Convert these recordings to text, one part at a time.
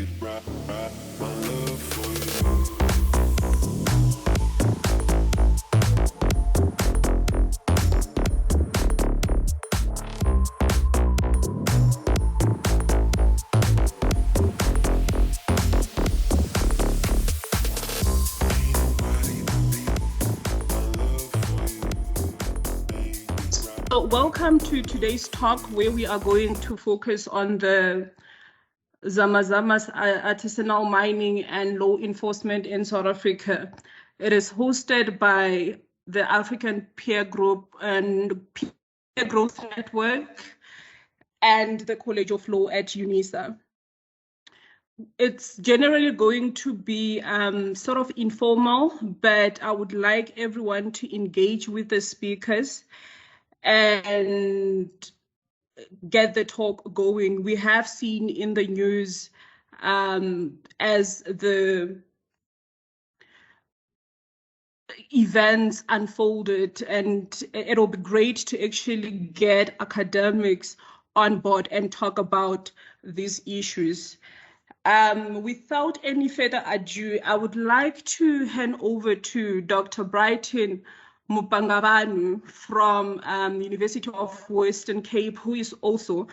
So welcome to today's talk, where we are going to focus on the Zama Zamas artisanal mining and law enforcement in South Africa. It is hosted by the African Peer Group and Peer Growth Network and the College of Law at UNISA. It's generally going to be sort of informal, but I would like everyone to engage with the speakers and get the talk going. We have seen in the news as the events unfolded, and it'll be great to actually get academics on board and talk about these issues. Without any further ado, I would like to hand over to Dr. Brighton Mupangabanu from University of Western Cape, who is also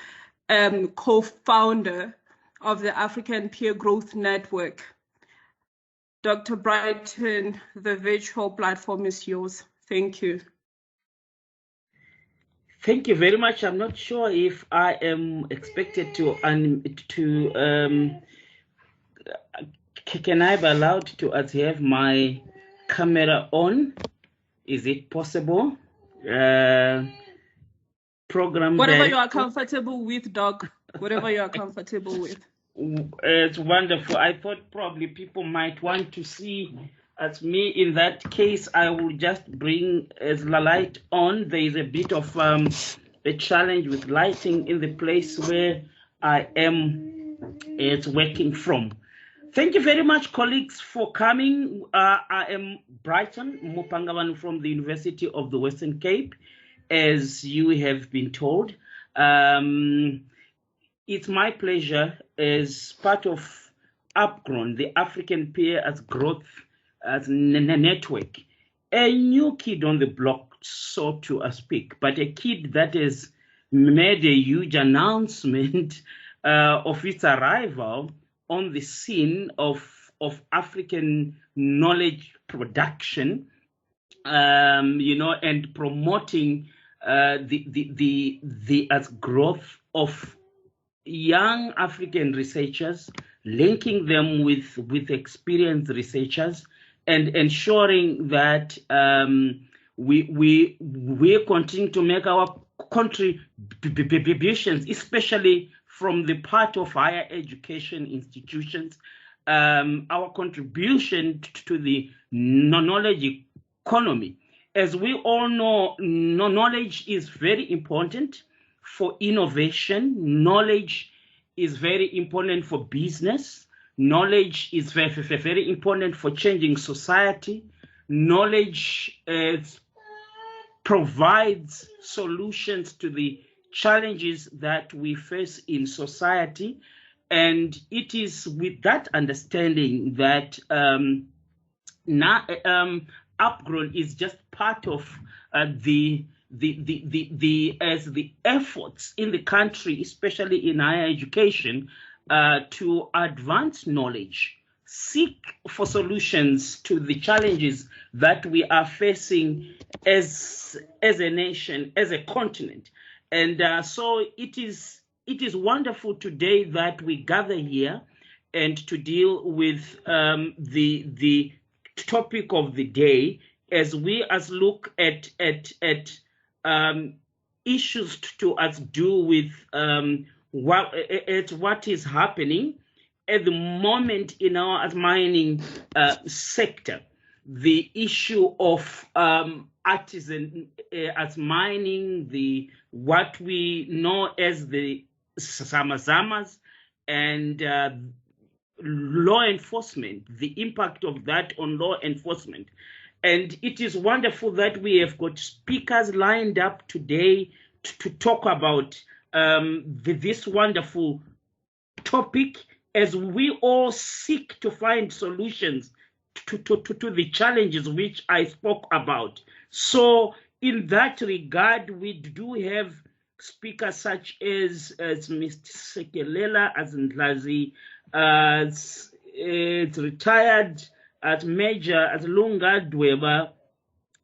co-founder of the African Peer Growth Network. Dr. Brighton, the virtual platform is yours. Thank you. Thank you very much. I'm not sure if I am expected to can I be allowed to have my camera on? Is it possible? Program whatever you are comfortable with, Doc. Whatever you are comfortable with. It's wonderful. I thought probably people might want to see as me. In that case, I will just bring as the light on. There is a bit of a challenge with lighting in the place where I am working from. Thank you very much, colleagues, for coming. I am Brighton Mupangabanu from the University of the Western Cape, as you have been told. It's my pleasure, as part of Upgrown, the African Peer as Growth as Network, a new kid on the block, so to speak, but a kid that has made a huge announcement of its arrival on the scene of African knowledge production, and promoting the as growth of young African researchers, linking them with experienced researchers, and ensuring that we continue to make our contributions, especially from the part of higher education institutions, our contribution to the knowledge economy. As we all know, knowledge is very important for innovation. Knowledge is very important for business. Knowledge is very, very important for changing society. Knowledge provides solutions to the challenges that we face in society, and it is with that understanding that Upgrown is just part of the efforts in the country, especially in higher education, to advance knowledge, seek for solutions to the challenges that we are facing as a nation, as a continent. And so it is wonderful today that we gather here and to deal with the topic of the day, as we look at issues to do with what is happening at the moment in our mining sector. The issue of artisan as mining, what we know as the Zama Zamas, and law enforcement, the impact of that on law enforcement. And it is wonderful that we have got speakers lined up today to talk about this wonderful topic as we all seek to find solutions to the challenges which I spoke about. So in that regard, we do have speakers such as Mr. Sekelela, as Ndlazi, as retired as Major, as Lunga Dweba,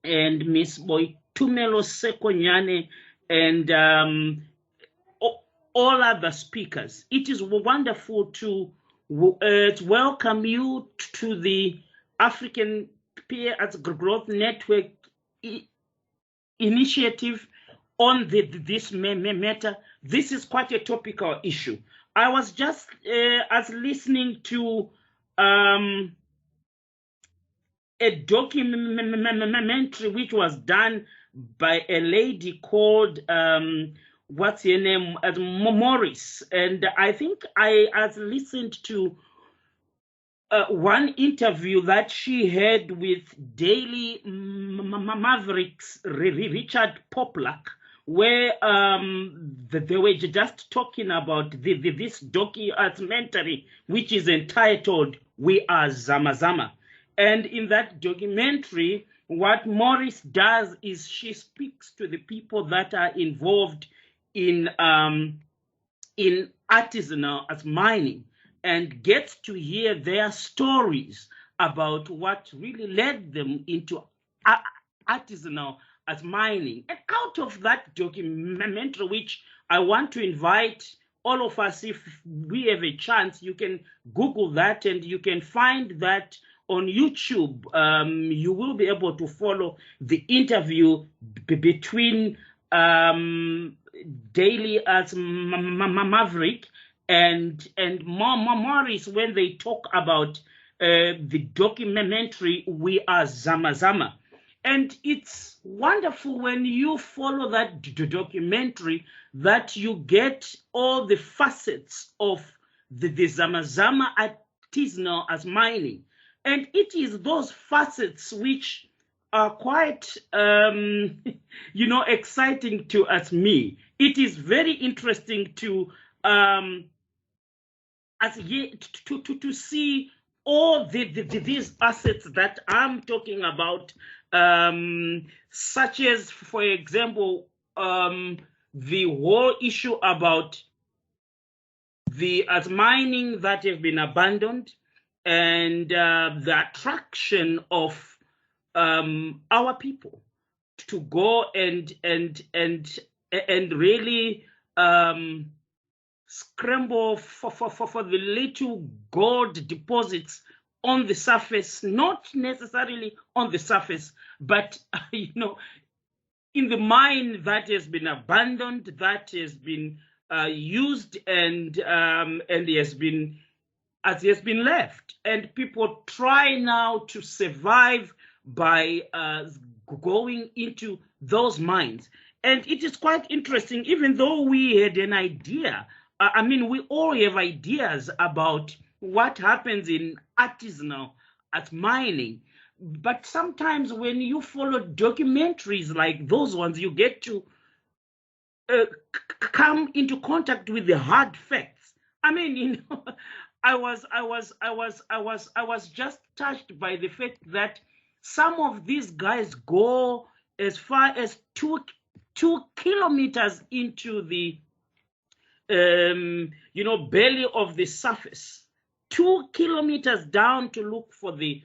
and Miss Boitumelo Sekonyane, and all other speakers. It is wonderful to welcome you to the African Peer Arts Growth Network initiative on this matter. This is quite a topical issue. I was just as listening to a documentary which was done by a lady called what's her name, Morris, and I think I has listened to one interview that she had with Daily Mavericks Richard Poplack, where they were just talking about this documentary, which is entitled "We Are Zama Zama." And in that documentary, what Morris does is she speaks to the people that are involved in artisanal as mining, and gets to hear their stories about what really led them into artisanal as mining. And out of that documentary, which I want to invite all of us, if we have a chance, you can Google that and you can find that on YouTube. You will be able to follow the interview between Daily as Maverick and Morris when they talk about the documentary "We Are Zama Zama." And it's wonderful when you follow that documentary that you get all the facets of the Zama Zama artisanal as mining. And it is those facets which are quite, exciting to me. It is very interesting to see all these assets that I'm talking about, such as, for example, the whole issue about the as mining that have been abandoned, and the attraction of our people to go and really scramble for the little gold deposits on the surface, not necessarily on the surface, but in the mine that has been abandoned, that has been used and has been left, and people try now to survive by going into those mines. And it is quite interesting, even though we had an idea. We all have ideas about what happens in artisanal at mining. But sometimes when you follow documentaries like those ones, you get to come into contact with the hard facts. I was just touched by the fact that some of these guys go as far as 2 kilometers into the belly of the surface, 2 kilometers down to look for the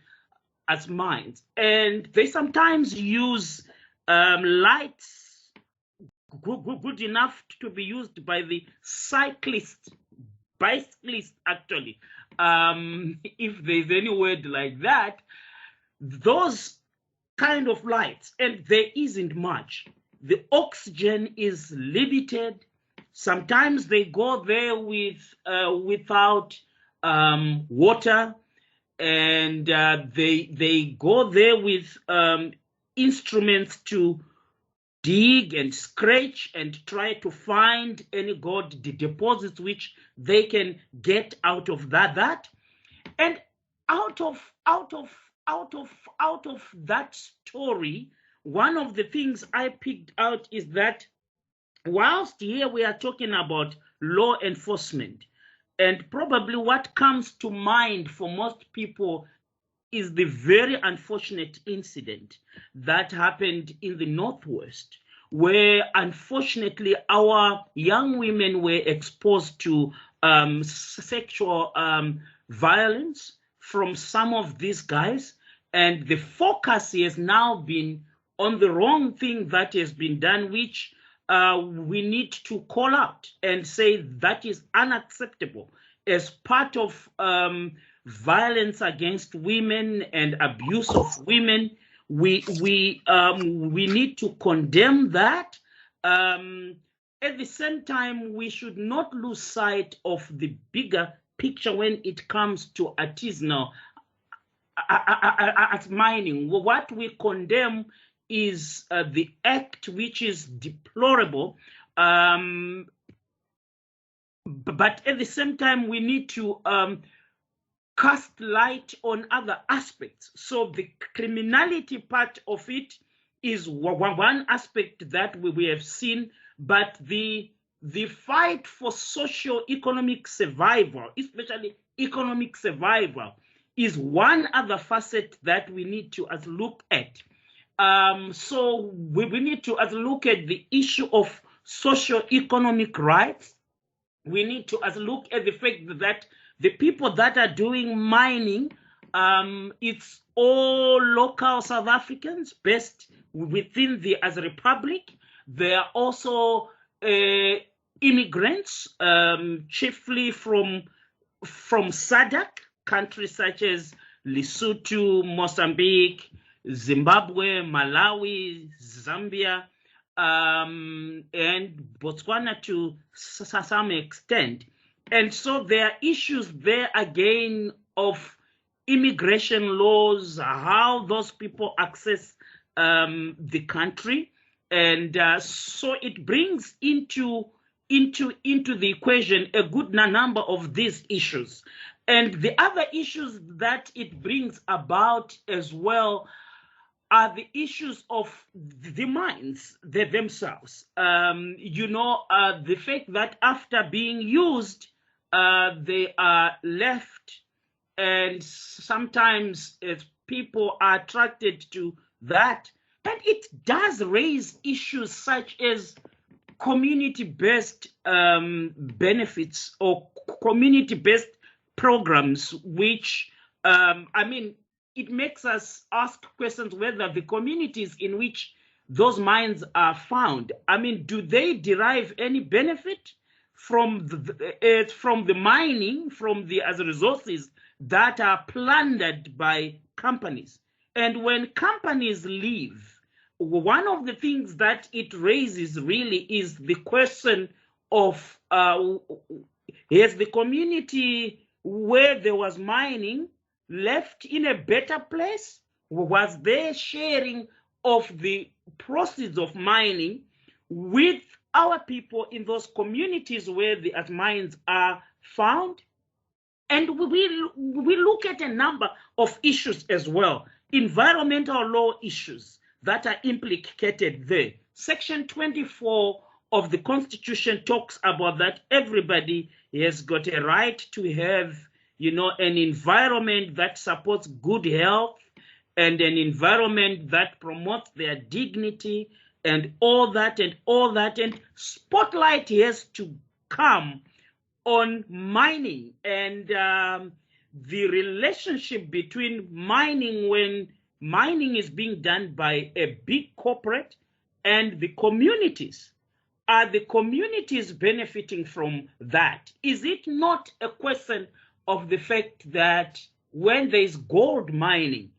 mines, and they sometimes use lights good enough to be used by the bicyclist actually, if there's any word like that, those kind of lights, and there isn't much. The oxygen is limited. Sometimes they go there without water, and they go there with instruments to dig and scratch and try to find any gold deposits which they can get out of that. And out of that story, one of the things I picked out is that whilst here we are talking about law enforcement, And probably what comes to mind for most people is the very unfortunate incident that happened in the Northwest, where unfortunately our young women were exposed to sexual violence from some of these guys. And the focus has now been on the wrong thing that has been done, which we need to call out and say that is unacceptable as part of violence against women and abuse of women. We need to condemn that. At the same time, we should not lose sight of the bigger picture when it comes to artisanal at mining. What we condemn is the act, which is deplorable, but at the same time we need to cast light on other aspects. So the criminality part of it is one aspect that we have seen, but the fight for socio-economic survival, especially economic survival, is one other facet that we need to look at. So we need to look at the issue of socio-economic rights. We need to look at the fact that the people that are doing mining, it's all local South Africans based within the Republic. There are also immigrants, chiefly from SADC countries such as Lesotho, Mozambique, Zimbabwe, Malawi, Zambia, and Botswana to some extent. And so there are issues there again of immigration laws, how those people access the country. And so it brings into the equation a good number of these issues. And the other issues that it brings about as well are the issues of the mines themselves. The fact that after being used, they are left, and sometimes people are attracted to that. And it does raise issues such as community-based benefits or community-based programs, which, it makes us ask questions whether the communities in which those mines are found, do they derive any benefit from the mining, from the resources that are plundered by companies? And when companies leave, one of the things that it raises really is the question of has the community where there was mining left in a better place? Was there sharing of the proceeds of mining with our people in those communities where the mines are found? And we look at a number of issues as well. Environmental law issues that are implicated there. Section 24 of the Constitution talks about that everybody has got a right to have an environment that supports good health and an environment that promotes their dignity and all that. And spotlight has to come on mining and the relationship between mining, when mining is being done by a big corporate, and the communities. Are the communities benefiting from that? Is it not a question of the fact that when there is gold mining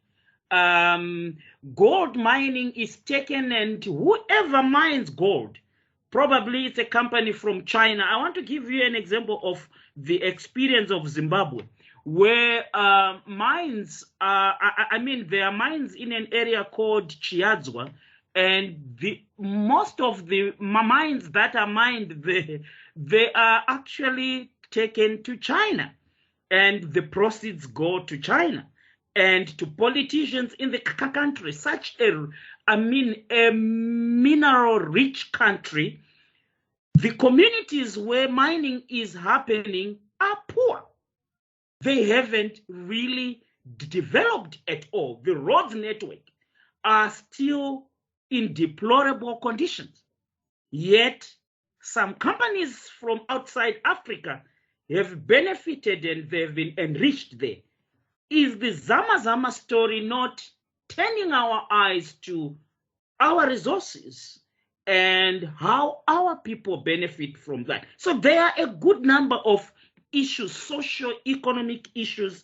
is taken, and whoever mines gold, probably it's a company from China. I want to give you an example of the experience of Zimbabwe, where mines are, there are mines in an area called Chiadzwa, and most of the mines that are mined, they are actually taken to China, and the proceeds go to China and to politicians in the country. Such a mineral-rich country. The communities where mining is happening are poor they haven't really developed at all. The roads network are still in deplorable conditions. Yet, some companies from outside Africa have benefited and they've been enriched there. Is the Zama Zama story not turning our eyes to our resources and how our people benefit from that? So there are a good number of issues, socio-economic issues,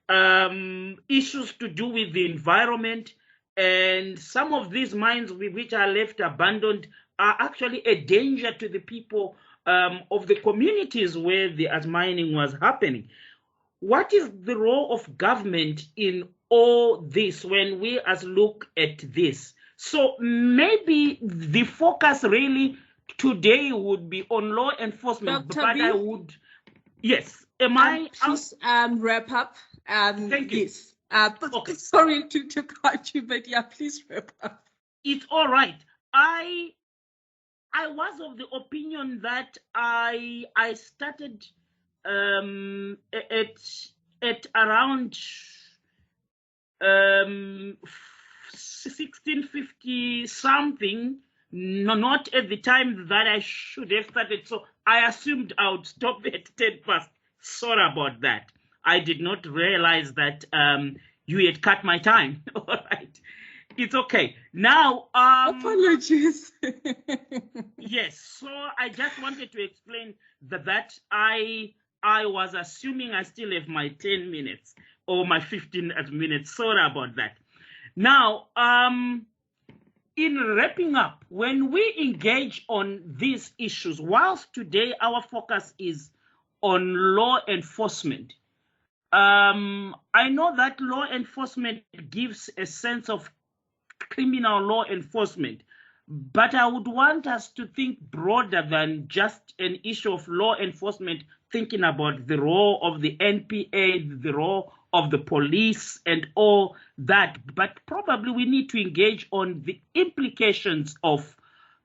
issues to do with the environment, and some of these mines which are left abandoned are actually a danger to the people of the communities where the mining was happening. What is the role of government in all this when we look at this? So maybe the focus really today would be on law enforcement. Dr. But B? I would, yes. Am I? Please wrap up. Thank you. Yes. Okay. Sorry to cut you, but yeah, please wrap up. It's all right. I was of the opinion that I started at around 1650 something, not at the time that I should have started. So I assumed I would stop at 10 past. Sorry about that. I did not realize that you had cut my time. All right. It's okay. Now, apologies. Yes. So I just wanted to explain that I was assuming I still have my 10 minutes or my 15 minutes. Sorry about that. Now, in wrapping up, when we engage on these issues, whilst today our focus is on law enforcement, I know that law enforcement gives a sense of criminal law enforcement, but I would want us to think broader than just an issue of law enforcement, thinking about the role of the NPA, the role of the police and all that. But probably we need to engage on the implications of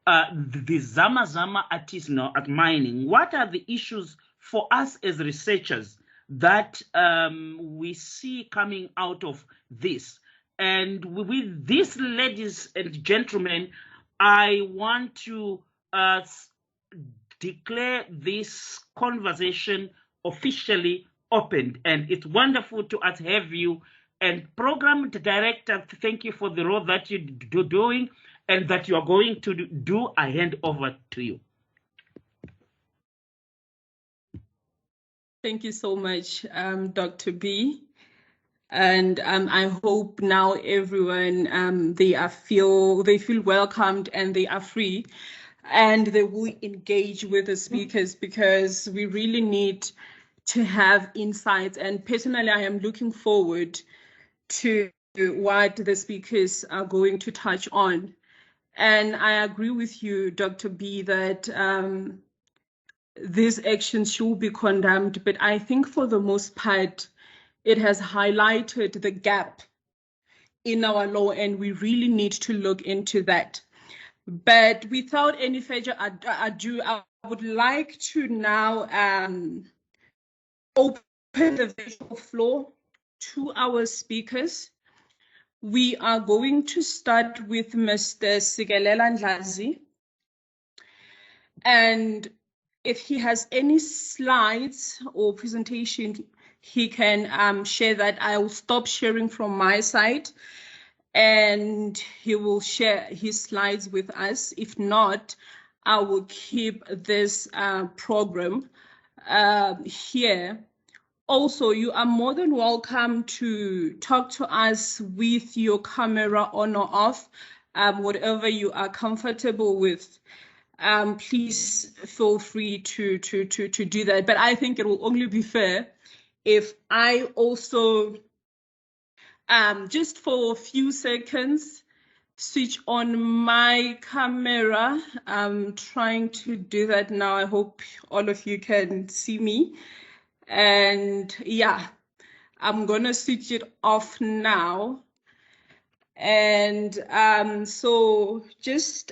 the Zama Zama artisanal mining. What are the issues for us as researchers that we see coming out of this? And with this, ladies and gentlemen, I want to declare this conversation officially opened. And it's wonderful to have you. And program director, thank you for the role that you're doing and that you are going to do. I hand over to you. Thank you so much, Dr. B. And I hope now everyone they feel welcomed and they are free, and they will engage with the speakers, because we really need to have insights. And personally, I am looking forward to what the speakers are going to touch on. And I agree with you, Dr. B, that these actions should be condemned. But I think for the most part, it has highlighted the gap in our law, and we really need to look into that. But without any further ado, I would like to now open the virtual floor to our speakers. We are going to start with Mr. Sikelela Ndlazi. And if he has any slides or presentation, he can share that. I will stop sharing from my side and he will share his slides with us. If not, I will keep this program here. Also, you are more than welcome to talk to us with your camera on or off, whatever you are comfortable with. Please feel free to do that. But I think it will only be fair if I also, just for a few seconds, switch on my camera. I'm trying to do that now. I hope all of you can see me. And yeah, I'm gonna switch it off now. And so just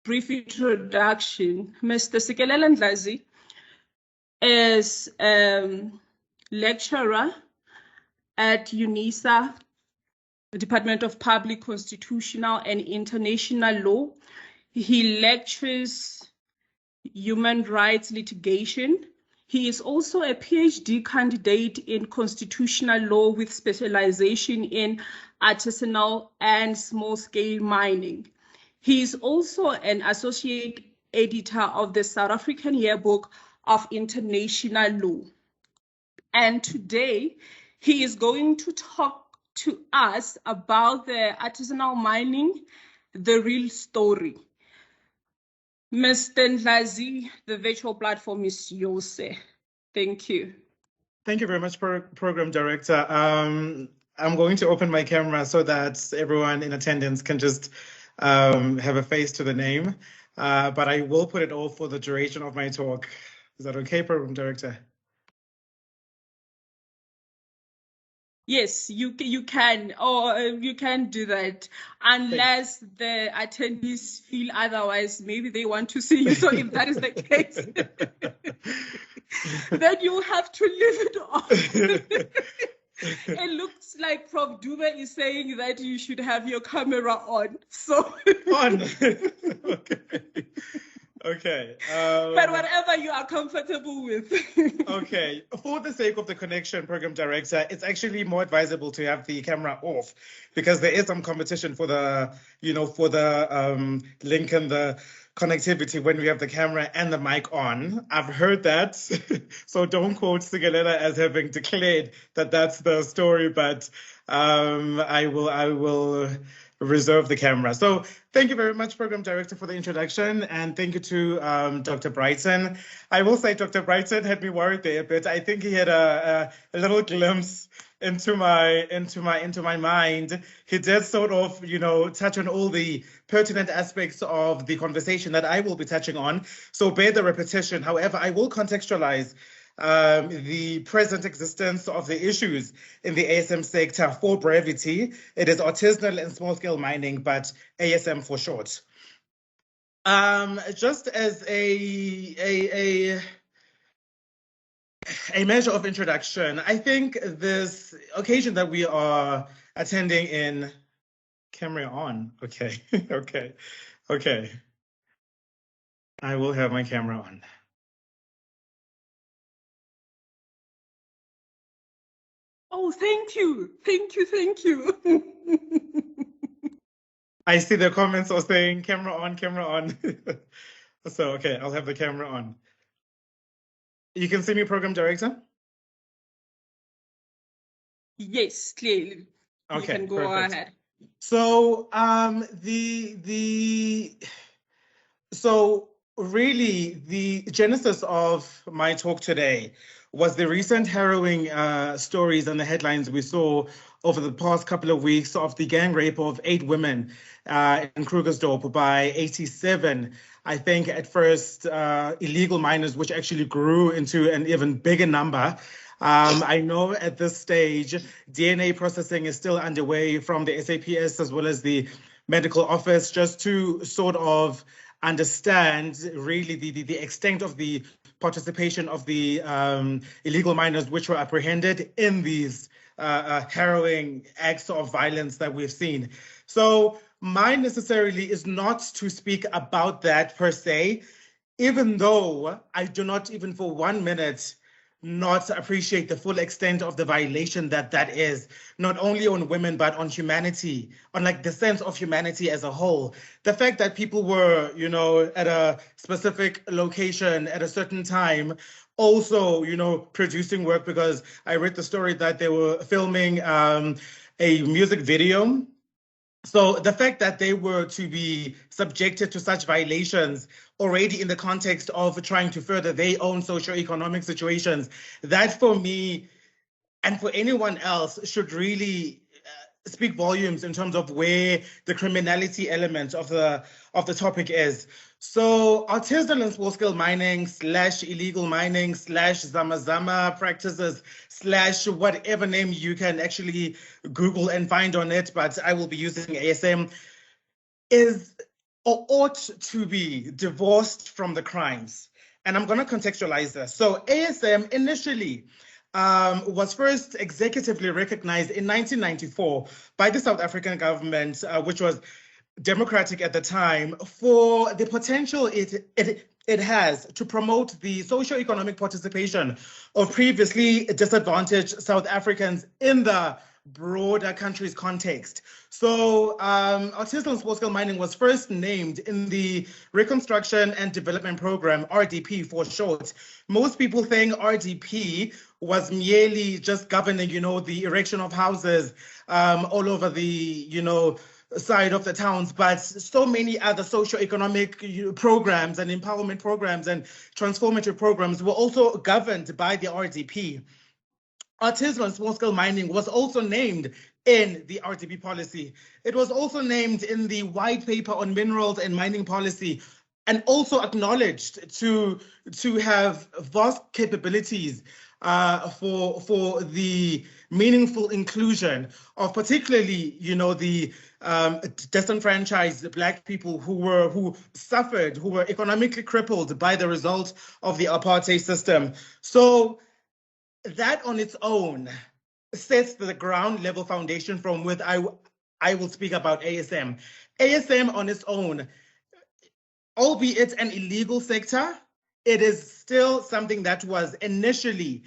brief introduction. Mr. Sikelela Ndlazi is lecturer at UNISA, the Department of Public, Constitutional and International Law. He lectures human rights litigation. He is also a PhD candidate in constitutional law with specialization in artisanal and small-scale mining. He is also an associate editor of the South African Yearbook of International Law. And today, he is going to talk to us about the artisanal mining, the real story. Mr. Ndlazi, the virtual platform is yours, sir. Thank you. Thank you very much, Program Director. I'm going to open my camera so that everyone in attendance can just have a face to the name, but I will put it off for the duration of my talk. Is that okay, Program Director? Yes, you can, or you can do that, unless the attendees feel otherwise. Maybe they want to see you. So if that is the case, then you have to leave it off. It looks like Prof. Dube is saying that you should have your camera on. So on. Okay. Okay. But whatever you are comfortable with. Okay. For the sake of the connection, Program Director, it's actually more advisable to have the camera off because there is some competition for the, for the link and the connectivity when we have the camera and the mic on. I've heard that. So don't quote Sigalela as having declared that that's the story, but I will reserve the camera. So thank you very much, Program Director, for the introduction, and thank you to Dr. Brighton. I will say Dr. Brighton had me worried there a bit. I think he had a little glimpse into my mind. He did sort of, touch on all the pertinent aspects of the conversation that I will be touching on. So bear the repetition. However, I will contextualize the present existence of the issues in the ASM sector for brevity. It is artisanal and small-scale mining, but ASM for short. Just as a measure of introduction, I think this occasion that we are attending in camera on. Okay, okay. I will have my camera on. Oh, thank you. I see the comments are saying camera on. So, okay, I'll have the camera on. You can see me, Program Director? Yes, clearly. Okay, you can go perfect. ahead. So, so really the genesis of my talk today was the recent harrowing stories and the headlines we saw over the past couple of weeks of the gang rape of 8 women in Krugersdorp by 87, I think at first, illegal miners, which actually grew into an even bigger number. I know at this stage, DNA processing is still underway from the SAPS as well as the medical office, just to sort of understand really the extent of the participation of the illegal miners which were apprehended in these harrowing acts of violence that we've seen. So mine necessarily is not to speak about that per se, even though I do not even for 1 minute not appreciate the full extent of the violation that is, not only on women, but on humanity, on like the sense of humanity as a whole. The fact that people were, at a specific location at a certain time, also, producing work, because I read the story that they were filming a music video. So the fact that they were to be subjected to such violations already in the context of trying to further their own socioeconomic situations, that for me and for anyone else should really speak volumes in terms of where the criminality element of the topic is. So artisanal and small-scale mining / illegal mining / Zama Zama practices / whatever name you can actually Google and find on it, but I will be using ASM, is or ought to be divorced from the crimes. And I'm going to contextualize this. So ASM initially was first executively recognized in 1994 by the South African government, which was democratic at the time, for the potential it has to promote the socio-economic participation of previously disadvantaged South Africans in the broader country's context. So artisanal small-scale mining was first named in the Reconstruction and Development Program, RDP for short. Most people think RDP was merely just governing, the erection of houses all over the, side of the towns, but so many other socio-economic programs and empowerment programs and transformative programs were also governed by the RDP. Artisanal and small-scale mining was also named in the RDP policy. It was also named in the white paper on minerals and mining policy, and also acknowledged to have vast capabilities for the meaningful inclusion of particularly, the disenfranchised Black people who suffered, who were economically crippled by the result of the apartheid system. So that on its own sets the ground level foundation from which I will speak about ASM. ASM on its own, albeit an illegal sector, it is still something that was initially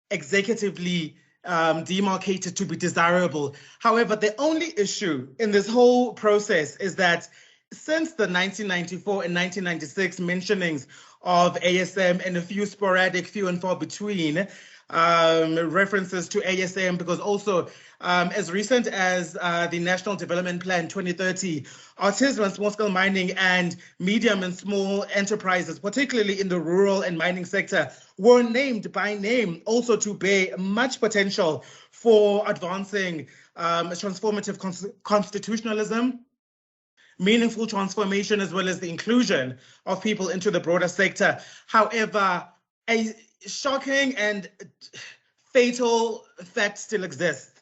executively demarcated to be desirable. However, the only issue in this whole process is that since the 1994 and 1996 mentionings of ASM and a few sporadic, few and far between references to ASM, because also as recent as the National Development Plan 2030, artisanal and small-scale mining and medium and small enterprises, particularly in the rural and mining sector, were named by name also to bear much potential for advancing transformative constitutionalism, meaningful transformation, as well as the inclusion of people into the broader sector. However, a shocking and fatal fact still exists.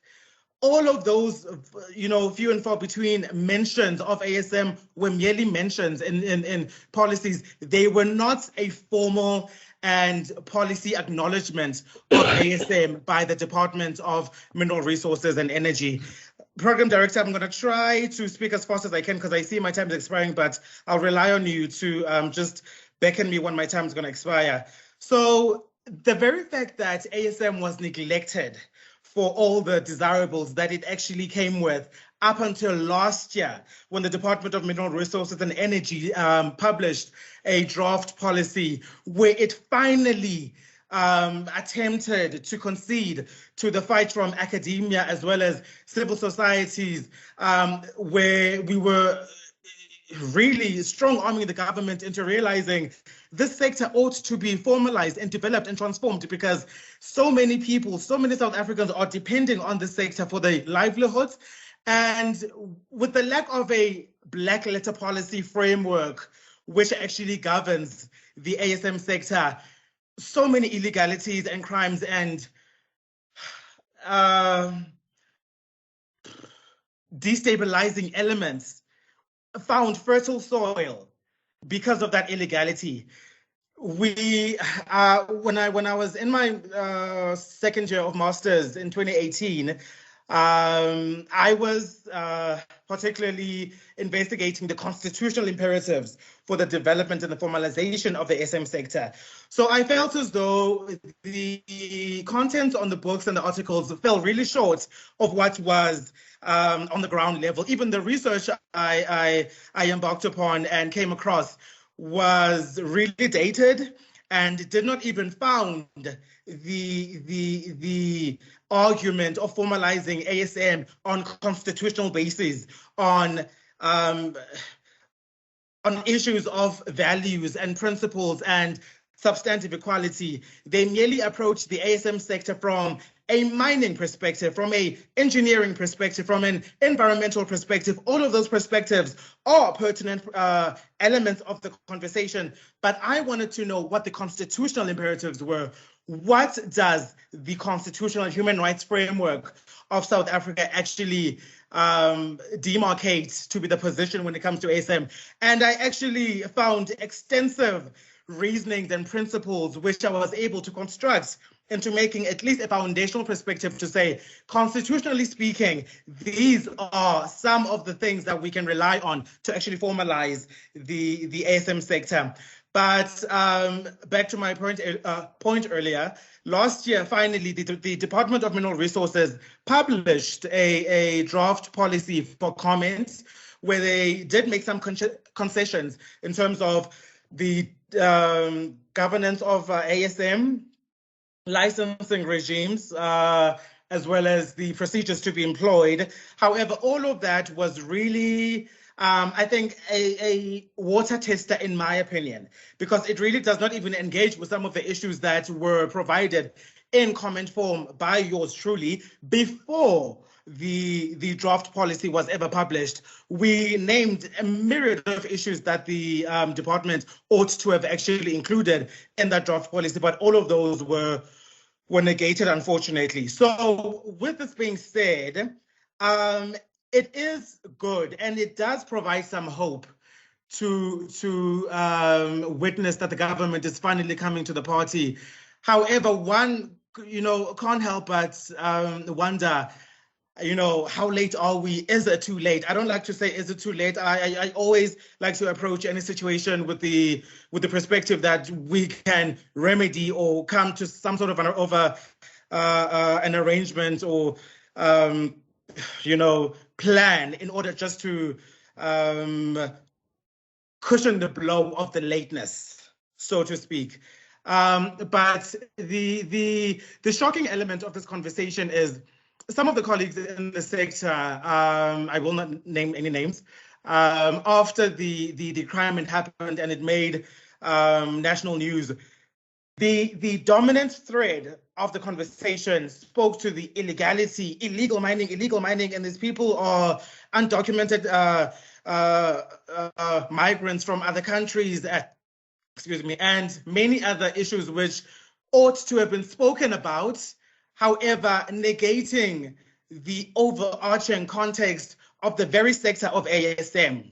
All of those, few and far between mentions of ASM were merely mentions in policies. They were not a formal and policy acknowledgement of ASM by the Department of Mineral Resources and Energy. Program Director, I'm going to try to speak as fast as I can because I see my time is expiring, but I'll rely on you to just beckon me when my time is going to expire. So the very fact that ASM was neglected for all the desirables that it actually came with up until last year, when the Department of Mineral Resources and Energy published a draft policy where it finally attempted to concede to the fight from academia as well as civil societies, where we were really strong-arming the government into realizing this sector ought to be formalized and developed and transformed, because so many people, so many South Africans are depending on this sector for their livelihoods. And with the lack of a black letter policy framework, which actually governs the ASM sector, so many illegalities and crimes and destabilizing elements found fertile soil because of that illegality. We, when I was in my second year of master's in 2018, I was particularly investigating the constitutional imperatives for the development and the formalization of the ASM sector. So I felt as though the content on the books and the articles fell really short of what was on the ground level. Even the research I embarked upon and came across was really dated and did not even found the argument of formalizing ASM on constitutional basis, on issues of values and principles and substantive equality. They merely approach the ASM sector from a mining perspective, from an engineering perspective, from an environmental perspective. All of those perspectives are pertinent elements of the conversation, but I wanted to know what the constitutional imperatives were. What does the constitutional and human rights framework of South Africa actually demarcate to be the position when it comes to ASM? And I actually found extensive reasonings and principles which I was able to construct into making at least a foundational perspective to say, constitutionally speaking, these are some of the things that we can rely on to actually formalize the ASM sector. But back to my point earlier, last year, finally, the Department of Mineral Resources published a draft policy for comment where they did make some concessions in terms of the governance of ASM, licensing regimes, as well as the procedures to be employed. However, all of that was really, I think, a water tester, in my opinion, because it really does not even engage with some of the issues that were provided in comment form by yours truly before the draft policy was ever published. We named a myriad of issues that the department ought to have actually included in that draft policy, but all of those were negated, unfortunately. So with this being said, it is good and it does provide some hope to witness that the government is finally coming to the party. However, one, can't help but wonder, how late are we? Is it too late? I don't like to say, is it too late? I always like to approach any situation with the perspective that we can remedy or come to some sort of an arrangement or, plan in order just to cushion the blow of the lateness, so to speak. But the shocking element of this conversation is some of the colleagues in the sector, I will not name any names, after the crime had happened and it made national news, the dominant thread of the conversation spoke to the illegal mining, and these people are undocumented migrants from other countries, and many other issues which ought to have been spoken about. However, negating the overarching context of the very sector of ASM.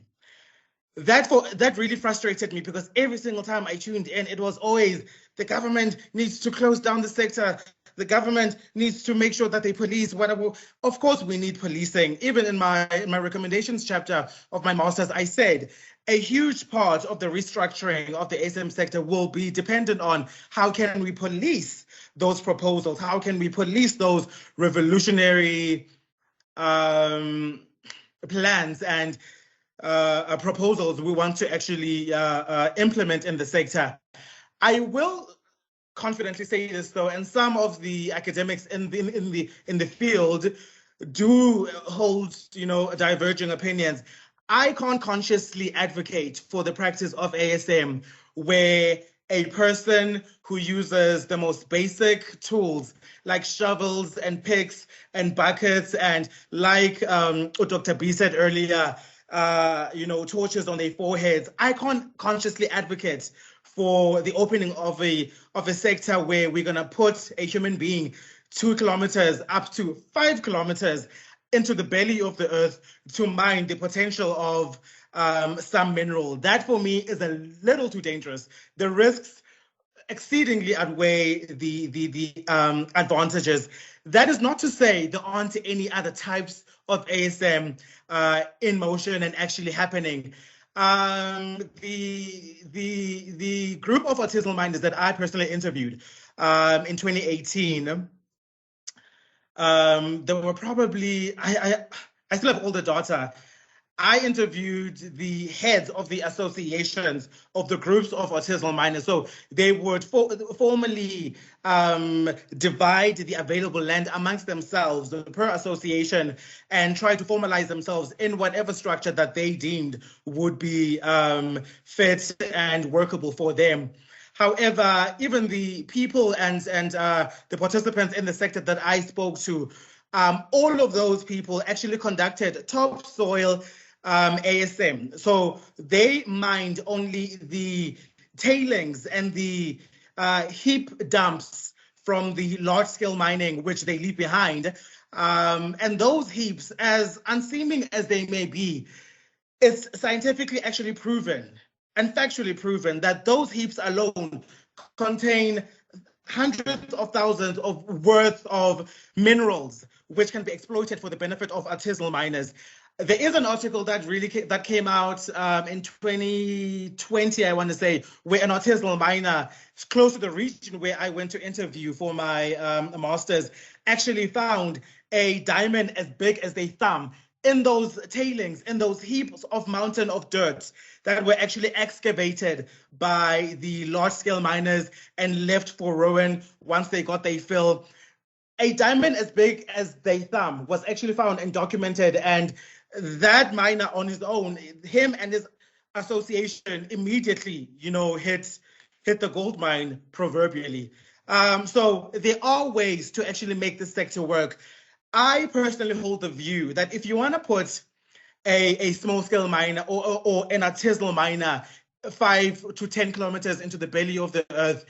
That really frustrated me because every single time I tuned in, it was always the government needs to close down the sector. The government needs to make sure that they police whatever. Of course, we need policing. Even in my recommendations chapter of my master's, I said a huge part of the restructuring of the ASM sector will be dependent on how can we police those proposals? How can we police those revolutionary plans and proposals we want to actually implement in the sector? I will confidently say this though, and some of the academics in the field do hold, diverging opinions. I can't consciously advocate for the practice of ASM where a person who uses the most basic tools like shovels and picks and buckets and like Dr. B said earlier, torches on their foreheads. I can't consciously advocate for the opening of a sector where we're going to put a human being 2 kilometers up to 5 kilometers into the belly of the earth to mine the potential of some mineral. That for me is a little too dangerous. The risks exceedingly outweigh the advantages. That is not to say there aren't any other types of ASM in motion and actually happening. The group of artisanal miners that I personally interviewed in 2018, there were probably, I still have all the data. I interviewed the heads of the associations of the groups of artisanal miners. So they would formally divide the available land amongst themselves per association and try to formalize themselves in whatever structure that they deemed would be fit and workable for them. However, even the people and the participants in the sector that I spoke to, all of those people actually conducted topsoil ASM. So they mined only the tailings and the heap dumps from the large-scale mining, which they leave behind. And those heaps, as unseeming as they may be, it's scientifically actually proven and factually proven that those heaps alone contain hundreds of thousands of worth of minerals, which can be exploited for the benefit of artisanal miners. There is an article that that came out in 2020, I want to say, where an artisanal miner close to the region where I went to interview for my master's actually found a diamond as big as their thumb in those tailings, in those heaps of mountain of dirt that were actually excavated by the large-scale miners and left for ruin once they got their fill. A diamond as big as their thumb was actually found and documented, and that miner on his own, him and his association immediately, hit the gold mine proverbially. So there are ways to actually make this sector work. I personally hold the view that if you want to put a small-scale miner or an artisanal miner 5 to 10 kilometers into the belly of the earth,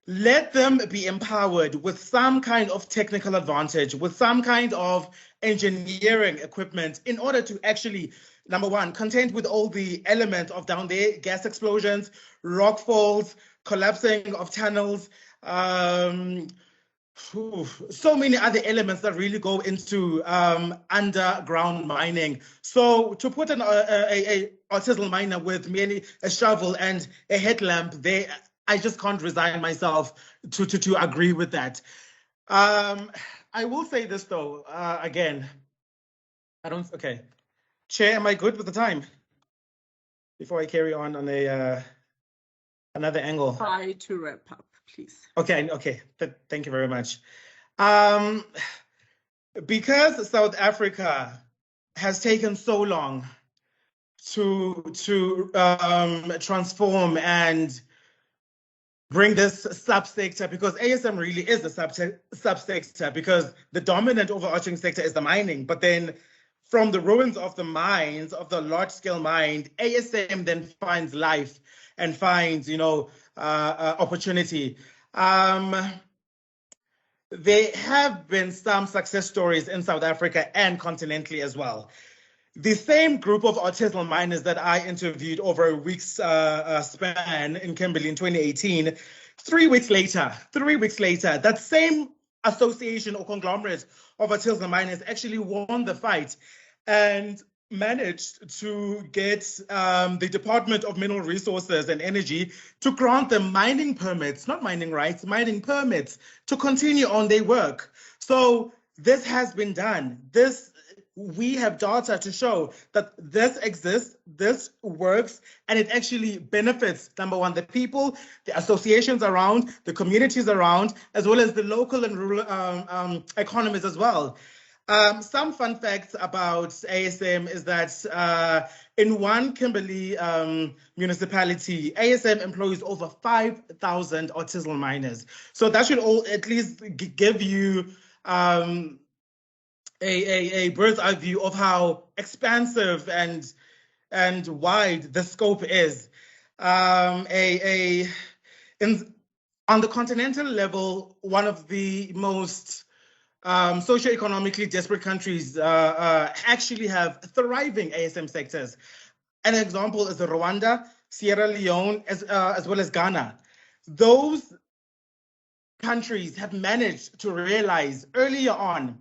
let them be empowered with some kind of technical advantage, with some kind of engineering equipment in order to actually, number one, contend with all the elements of down there, gas explosions, rock falls, collapsing of tunnels, so many other elements that really go into underground mining. So to put an artisanal miner with merely a shovel and a headlamp there, I just can't resign myself to agree with that. I will say this though, again, okay. Chair, am I good with the time? Before I carry on another angle. Try to wrap up, please. Okay, thank you very much. Because South Africa has taken so long to transform and bring this subsector, because ASM really is a subsector, because the dominant overarching sector is the mining, but then from the ruins of the mines, of the large-scale mine, ASM then finds life and finds, opportunity. There have been some success stories in South Africa and continentally as well. The same group of artisanal miners that I interviewed over a week's span in Kimberley in 2018, 3 weeks later, that same association or conglomerate of artisanal miners actually won the fight and managed to get the Department of Mineral Resources and Energy to grant them mining permits, not mining rights, mining permits to continue on their work. So this has been done. We have data to show that this exists, this works, and it actually benefits, number one, the people, the associations around, the communities around, as well as the local and rural economies as well. Some fun facts about ASM is that in one Kimberley municipality, ASM employs over 5,000 artisanal miners. So that should all at least give you a bird's eye view of how expansive and wide the scope is. On the continental level, one of the most socioeconomically desperate countries actually have thriving ASM sectors. An example is Rwanda, Sierra Leone, as well as Ghana. Those countries have managed to realize earlier on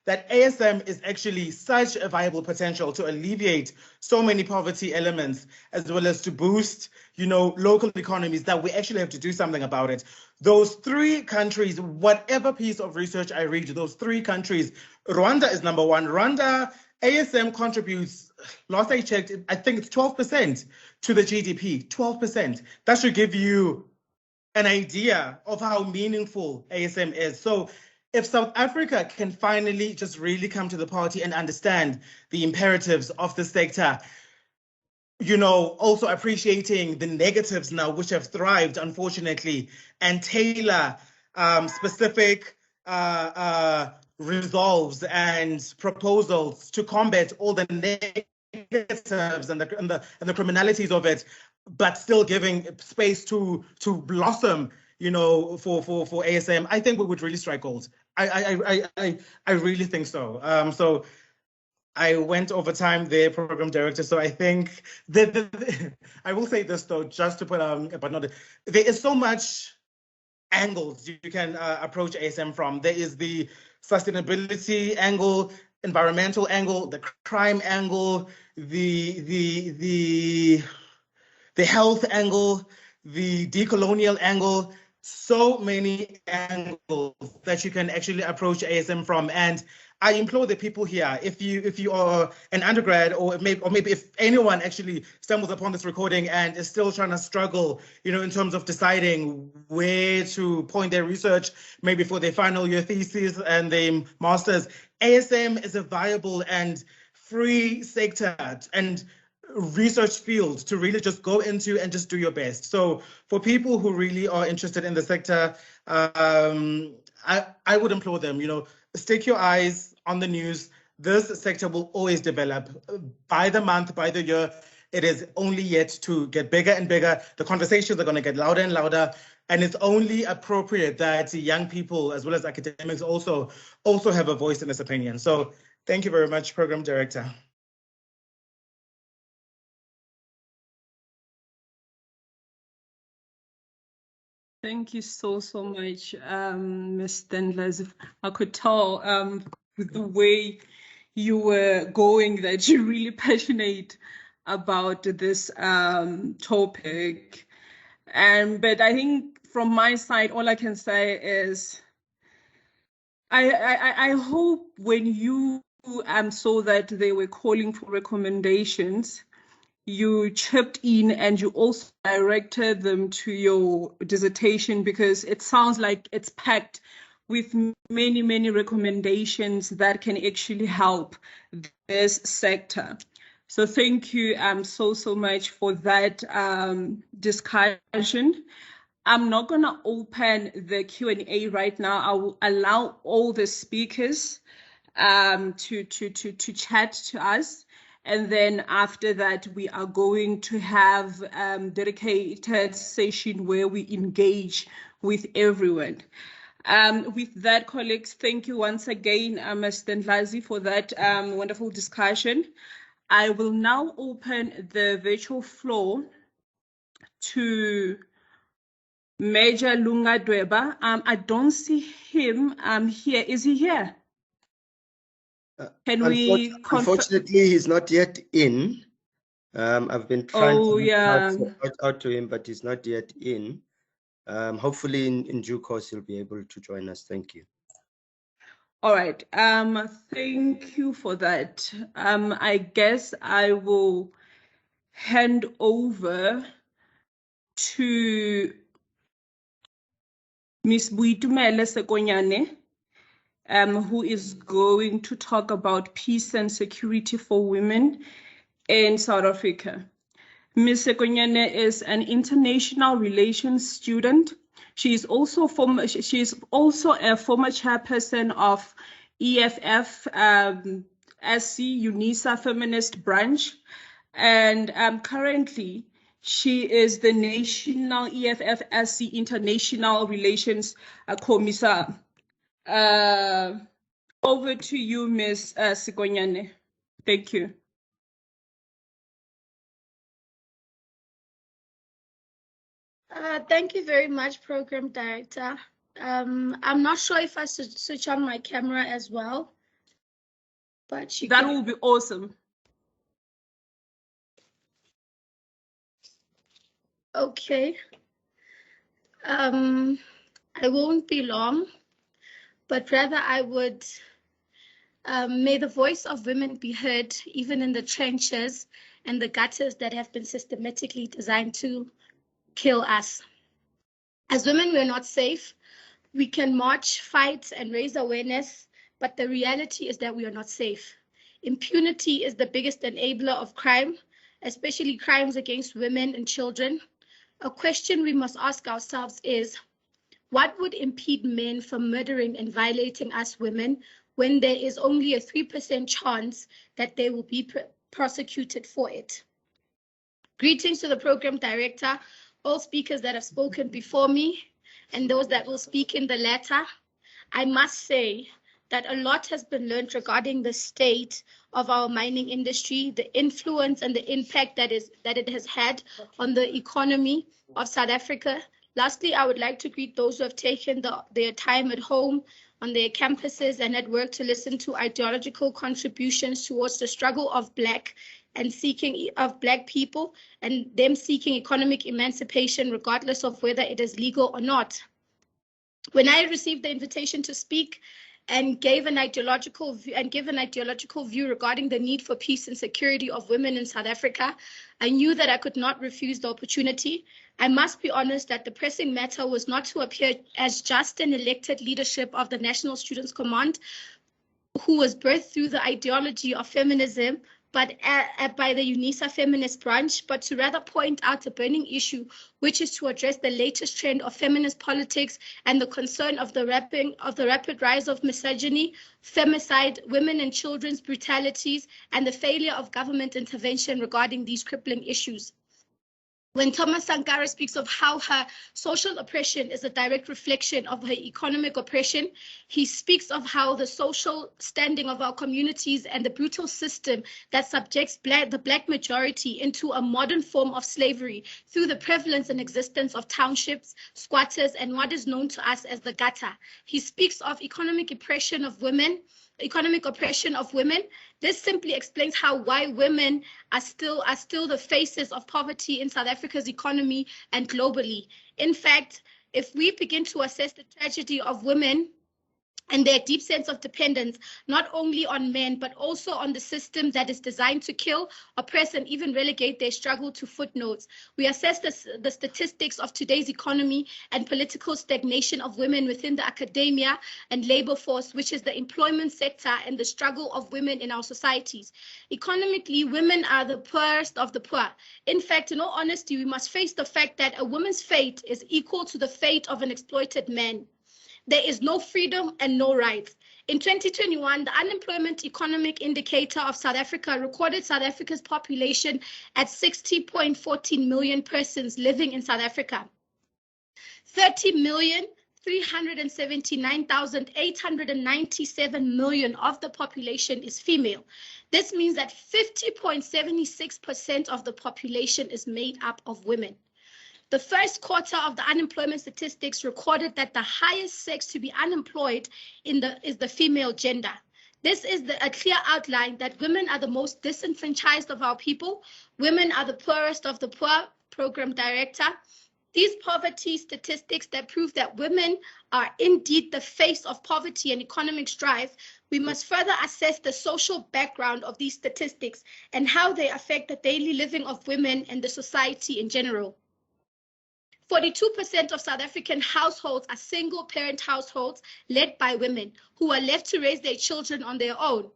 that ASM is actually such a viable potential to alleviate so many poverty elements, as well as to boost, local economies, that we actually have to do something about it. Those 3 countries, whatever piece of research I read, those 3 countries, Rwanda is number one. Rwanda, ASM contributes, last I checked, I think it's 12% to the GDP, 12%. That should give you an idea of how meaningful ASM is. So if South Africa can finally just really come to the party and understand the imperatives of the sector, also appreciating the negatives now, which have thrived, unfortunately, and tailor specific resolves and proposals to combat all the negatives and the criminalities of it, but still giving space to blossom, for ASM, I think we would really strike gold. I really think so. So I went over time there, program director. So I think that I will say this though, just to put but not there is so much angles you can approach ASM from. There is the sustainability angle, environmental angle, the crime angle, the health angle, the decolonial angle. So many angles that you can actually approach ASM from. And I implore the people here, if you are an undergrad, or maybe if anyone actually stumbles upon this recording and is still trying to struggle, in terms of deciding where to point their research, maybe for their final year thesis and their masters, ASM is a viable and free sector and research field to really just go into and just do your best. So for people who really are interested in the sector, I would implore them, stick your eyes on the news. This sector will always develop by the month, by the year. It is only yet to get bigger and bigger. The conversations are going to get louder and louder. And it's only appropriate that young people, as well as academics, also have a voice in this opinion. So thank you very much, Program Director. Thank you so much, Ms. Stendlers. I could tell with the way you were going that you're really passionate about this topic. But I think from my side, all I can say is I hope when you saw that they were calling for recommendations, you chipped in and you also directed them to your dissertation, because it sounds like it's packed with many recommendations that can actually help this sector. So thank you so much for that discussion. I'm not going to open the Q&A right now. I will allow all the speakers to chat to us. And then after that, we are going to have a dedicated session where we engage with everyone. With that, colleagues, thank you once again, Ms. Stendlazi, for that wonderful discussion. I will now open the virtual floor to Major Lunga Dweba. I don't see him here. Is he here? Can we unfortunately, he's not yet in. I've been trying to reach out to him, but he's not yet in. Hopefully in due course he'll be able to join us. Thank you. All right. Thank you for that. I guess I will hand over to Ms. Buitumele Sekonyane, who is going to talk about peace and security for women in South Africa. Ms. Sekonyane is an international relations student. She is also a former chairperson of EFF SC UNISA Feminist Branch, and currently she is the National EFF SC International Relations Commissar. Over to you, Ms. Sekonyane. Thank you. Thank you very much, Program Director. I'm not sure if I should switch on my camera as well, but that will be awesome. Okay. I won't be long, but rather I would may the voice of women be heard even in the trenches and the gutters that have been systematically designed to kill us. As women, we're not safe. We can march, fight, and raise awareness, but the reality is that we are not safe. Impunity is the biggest enabler of crime, especially crimes against women and children. A question we must ask ourselves is, what would impede men from murdering and violating us women when there is only a 3% chance that they will be prosecuted for it? Greetings to the Program Director, all speakers that have spoken before me, and those that will speak in the latter. I must say that a lot has been learned regarding the state of our mining industry, the influence and the impact that it has had on the economy of South Africa. Lastly, I would like to greet those who have taken their time at home, on their campuses and at work to listen to ideological contributions towards the struggle of Black people and them seeking economic emancipation regardless of whether it is legal or not. When I received the invitation to speak and gave an ideological view regarding the need for peace and security of women in South Africa, I knew that I could not refuse the opportunity. I must be honest that the pressing matter was not to appear as just an elected leadership of the National Students Command, who was birthed through the ideology of feminism, but by the UNISA feminist branch, but to rather point out a burning issue, which is to address the latest trend of feminist politics and the concern of the rapid rise of misogyny, femicide, women and children's brutalities, and the failure of government intervention regarding these crippling issues. When Thomas Sankara speaks of how her social oppression is a direct reflection of her economic oppression, he speaks of how the social standing of our communities and the brutal system that subjects the Black majority into a modern form of slavery through the prevalence and existence of townships, squatters, and what is known to us as the gutter. He speaks of economic oppression of women. This simply explains why women are still the faces of poverty in South Africa's economy and globally. In fact, if we begin to assess the tragedy of women and their deep sense of dependence, not only on men, but also on the system that is designed to kill, oppress, and even relegate their struggle to footnotes. We assess the statistics of today's economy and political stagnation of women within the academia and labor force, which is the employment sector and the struggle of women in our societies. Economically, women are the poorest of the poor. In fact, in all honesty, we must face the fact that a woman's fate is equal to the fate of an exploited man. There is no freedom and no rights. In 2021, the Unemployment Economic Indicator of South Africa recorded South Africa's population at 60.14 million persons living in South Africa. 30,379,897 million of the population is female. This means that 50.76% of the population is made up of women. The first quarter of the unemployment statistics recorded that the highest sex to be unemployed is the female gender. This is a clear outline that women are the most disenfranchised of our people. Women are the poorest of the poor, Program Director. These poverty statistics that prove that women are indeed the face of poverty and economic strife. We must further assess the social background of these statistics and how they affect the daily living of women and the society in general. 42% of South African households are single-parent households led by women who are left to raise their children on their own.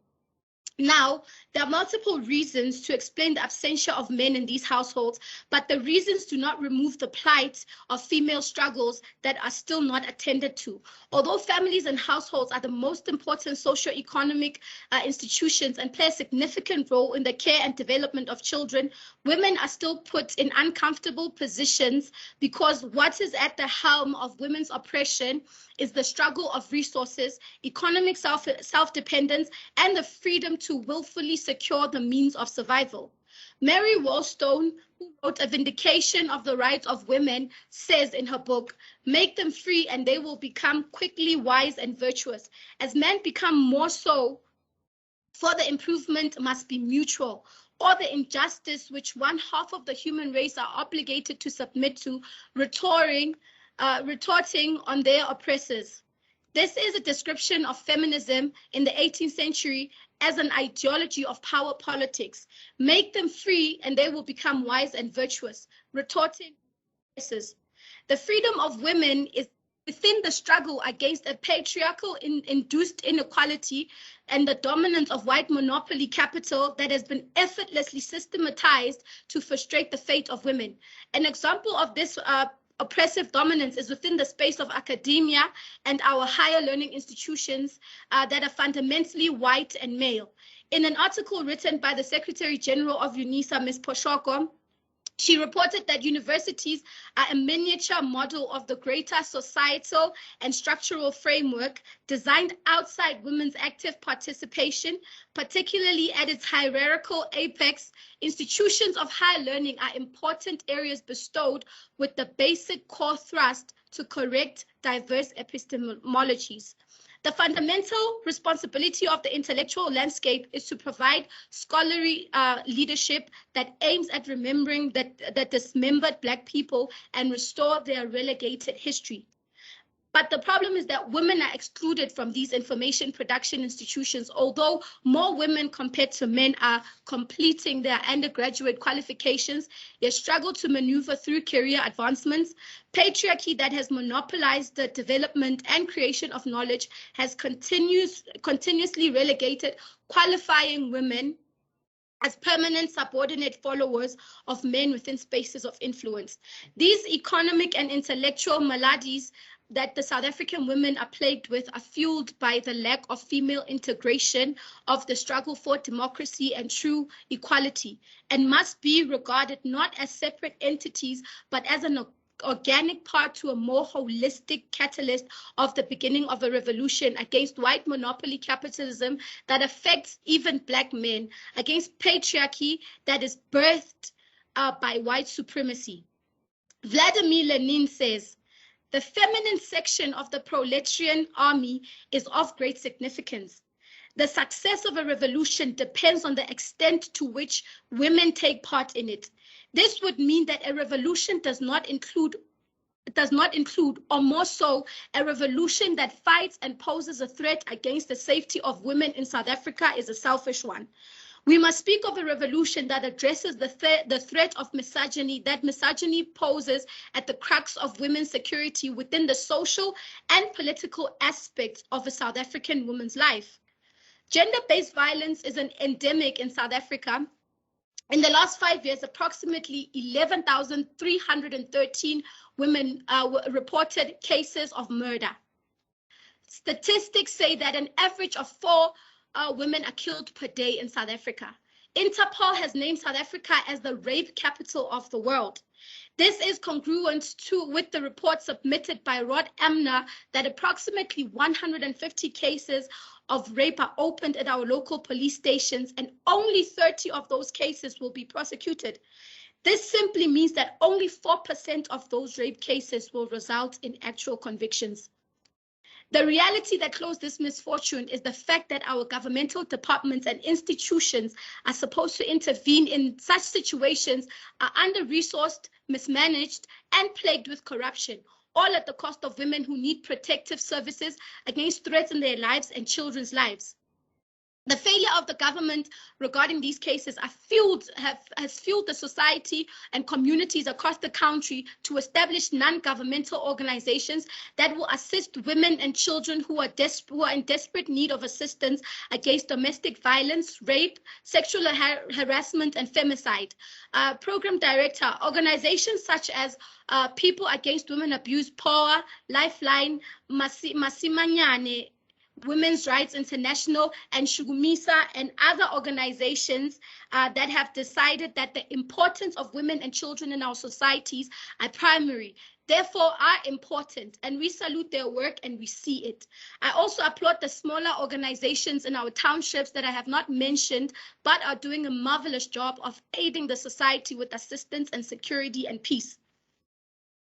Now, there are multiple reasons to explain the absentia of men in these households, but the reasons do not remove the plight of female struggles that are still not attended to. Although families and households are the most important socio-economic institutions and play a significant role in the care and development of children, women are still put in uncomfortable positions because what is at the helm of women's oppression is the struggle of resources, economic self-dependence, and the freedom to willfully secure the means of survival. Mary Wollstone, who wrote A Vindication of the Rights of Women, says in her book, "Make them free and they will become quickly wise and virtuous. As men become more so, for the improvement must be mutual, or the injustice which one half of the human race are obligated to submit to, retorting on their oppressors." This is a description of feminism in the 18th century as an ideology of power politics. Make them free and they will become wise and virtuous, retorting oppressors. The freedom of women is within the struggle against a patriarchal induced inequality and the dominance of white monopoly capital that has been effortlessly systematized to frustrate the fate of women. An example of this oppressive dominance is within the space of academia and our higher learning institutions that are fundamentally white and male. In an article written by the Secretary General of UNISA, Ms. Poshoko, She reported that universities are a miniature model of the greater societal and structural framework designed outside women's active participation, particularly at its hierarchical apex. Institutions of higher learning are important areas bestowed with the basic core thrust to correct diverse epistemologies. The fundamental responsibility of the intellectual landscape is to provide scholarly leadership that aims at remembering that dismembered Black people and restore their relegated history. But the problem is that women are excluded from these information production institutions. Although more women compared to men are completing their undergraduate qualifications, they struggle to maneuver through career advancements. Patriarchy that has monopolized the development and creation of knowledge has continuously relegated qualifying women as permanent subordinate followers of men within spaces of influence. These economic and intellectual maladies that the South African women are plagued with are fueled by the lack of female integration of the struggle for democracy and true equality, and must be regarded not as separate entities, but as an organic part to a more holistic catalyst of the beginning of a revolution against white monopoly capitalism that affects even Black men, against patriarchy that is birthed by white supremacy. Vladimir Lenin says, "The feminine section of the proletarian army is of great significance. The success of a revolution depends on the extent to which women take part in it. This would mean that a revolution does not include, or more so, a revolution that fights and poses a threat against the safety of women in South Africa is a selfish one. We must speak of a revolution that addresses the threat of misogyny that misogyny poses at the crux of women's security within the social and political aspects of a South African woman's life. Gender-based violence is an endemic in South Africa. In the last 5 years, approximately 11,313 women reported cases of murder. Statistics say that an average of 4 women are killed per day in South Africa. Interpol has named South Africa as the rape capital of the world. This is congruent with the report submitted by Rod Amner that approximately 150 cases of rape are opened at our local police stations, and only 30 of those cases will be prosecuted. This simply means that only 4% of those rape cases will result in actual convictions. The reality that closed this misfortune is the fact that our governmental departments and institutions are supposed to intervene in such situations are under-resourced, mismanaged, and plagued with corruption, all at the cost of women who need protective services against threats in their lives and children's lives. The failure of the government regarding these cases has fueled the society and communities across the country to establish non-governmental organizations that will assist women and children who are in desperate need of assistance against domestic violence, rape, sexual harassment, and femicide. Program Director, organizations such as People Against Women Abuse, POA, Lifeline, Masimanyane, Women's Rights International, and Shugumisa, and other organizations that have decided that the importance of women and children in our societies are primary, therefore are important, and we salute their work and we see it. I also applaud the smaller organizations in our townships that I have not mentioned, but are doing a marvelous job of aiding the society with assistance and security and peace.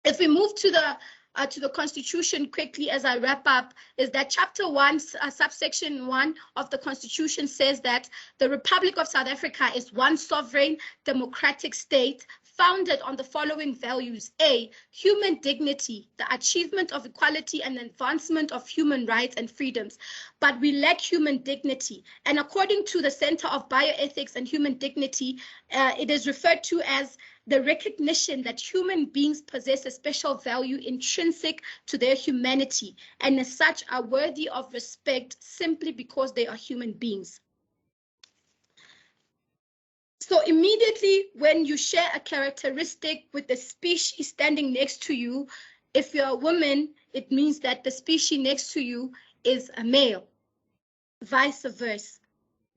If we move to the Constitution quickly as I wrap up, is that Chapter 1, subsection 1 of the Constitution says that the Republic of South Africa is one sovereign democratic state founded on the following values: A, human dignity, the achievement of equality and advancement of human rights and freedoms. But we lack human dignity. And according to the Center of Bioethics and Human Dignity, it is referred to as the recognition that human beings possess a special value intrinsic to their humanity, and as such are worthy of respect simply because they are human beings. So immediately when you share a characteristic with the species standing next to you, if you're a woman, it means that the species next to you is a male, vice versa.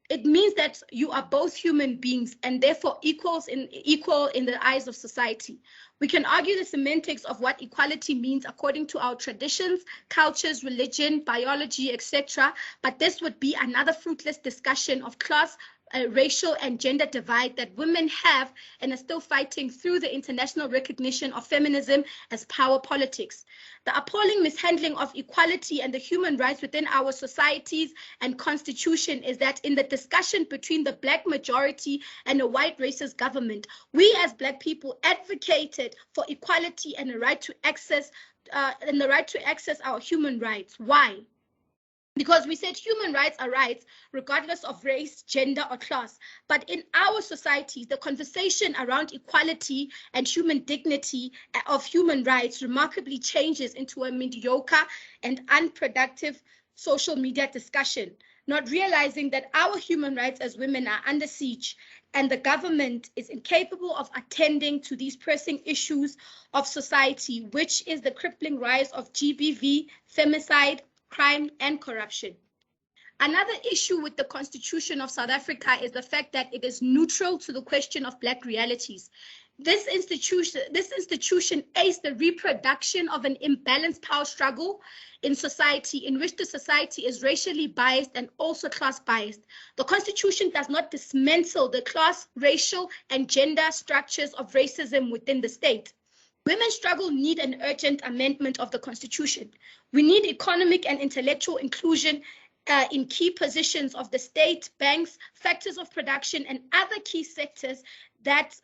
It means that you are both human beings and therefore equal in the eyes of society. We can argue the semantics of what equality means according to our traditions, cultures, religion, biology, etc. But this would be another fruitless discussion of class, racial and gender divide that women have and are still fighting through the international recognition of feminism as power politics. The appalling mishandling of equality and the human rights within our societies and constitution is that in the discussion between the Black majority and a white racist government, we as Black people advocated for equality and the right to access our human rights. Why? Because we said human rights are rights regardless of race, gender, or class. But in our societies, the conversation around equality and human dignity of human rights remarkably changes into a mediocre and unproductive social media discussion, not realizing that our human rights as women are under siege and the government is incapable of attending to these pressing issues of society, which is the crippling rise of GBV, femicide, crime, and corruption. Another issue with the Constitution of South Africa is the fact that it is neutral to the question of Black realities. This institution aids the reproduction of an imbalanced power struggle in society in which the society is racially biased and also class biased. The Constitution does not dismantle the class, racial, and gender structures of racism within the state. Women's struggle need an urgent amendment of the Constitution. We need economic and intellectual inclusion in key positions of the state, banks, factors of production, and other key sectors that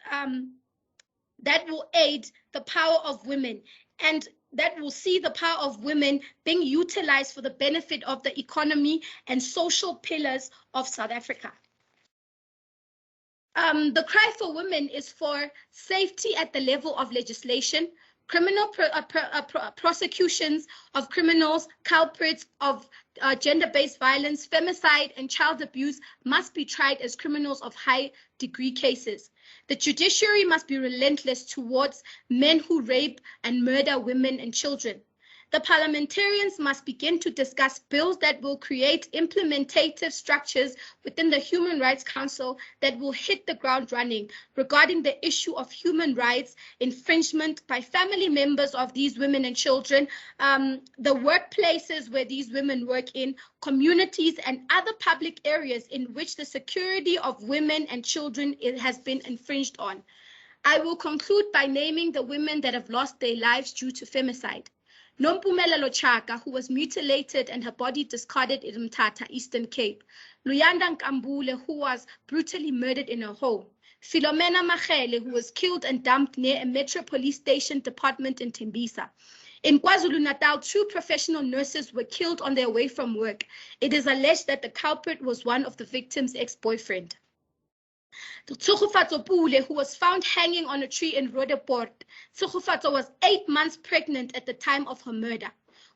will aid the power of women and that will see the power of women being utilized for the benefit of the economy and social pillars of South Africa. The cry for women is for safety at the level of legislation, criminal prosecutions of criminals, culprits of gender-based violence, femicide, and child abuse must be tried as criminals of high-degree cases. The judiciary must be relentless towards men who rape and murder women and children. The parliamentarians must begin to discuss bills that will create implementative structures within the Human Rights Council that will hit the ground running regarding the issue of human rights infringement by family members of these women and children, the workplaces where these women work in, communities and other public areas in which the security of women and children has been infringed on. I will conclude by naming the women that have lost their lives due to femicide. Nompumelelo Chaka, who was mutilated and her body discarded in Mthatha, Eastern Cape. Luyanda Nkambule, who was brutally murdered in her home. Philomena Machele, who was killed and dumped near a Metro Police Station department in Tembisa. In KwaZulu-Natal, 2 professional nurses were killed on their way from work. It is alleged that the culprit was one of the victim's ex-boyfriend. Tsukufatso Pule, who was found hanging on a tree in Roodepoort. Tsukufatso was 8 months pregnant at the time of her murder.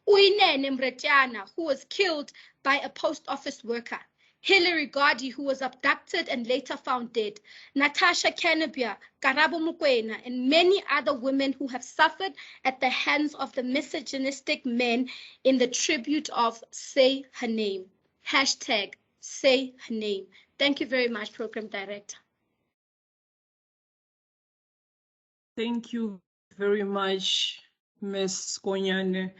Uyinene Mretiana, who was killed by a post office worker. Hilary Gardi, who was abducted and later found dead. Natasha Canabia, Karabo Mukwena, and many other women who have suffered at the hands of the misogynistic men in the tribute of Say Her Name. Hashtag Say Her Name. Thank you very much, Program Director. Thank you very much, Ms. Konyane.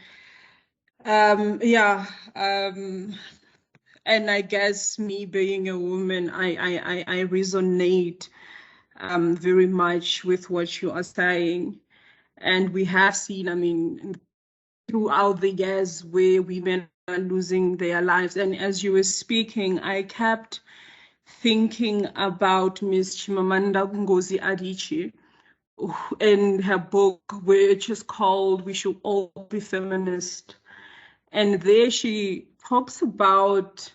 And I guess me being a woman, I resonate very much with what you are saying. And we have seen, I mean, throughout the years where women are losing their lives. And as you were speaking, I kept thinking about Ms. Chimamanda Ngozi Adichie in her book, which is called We Should All Be Feminist. And there she talks about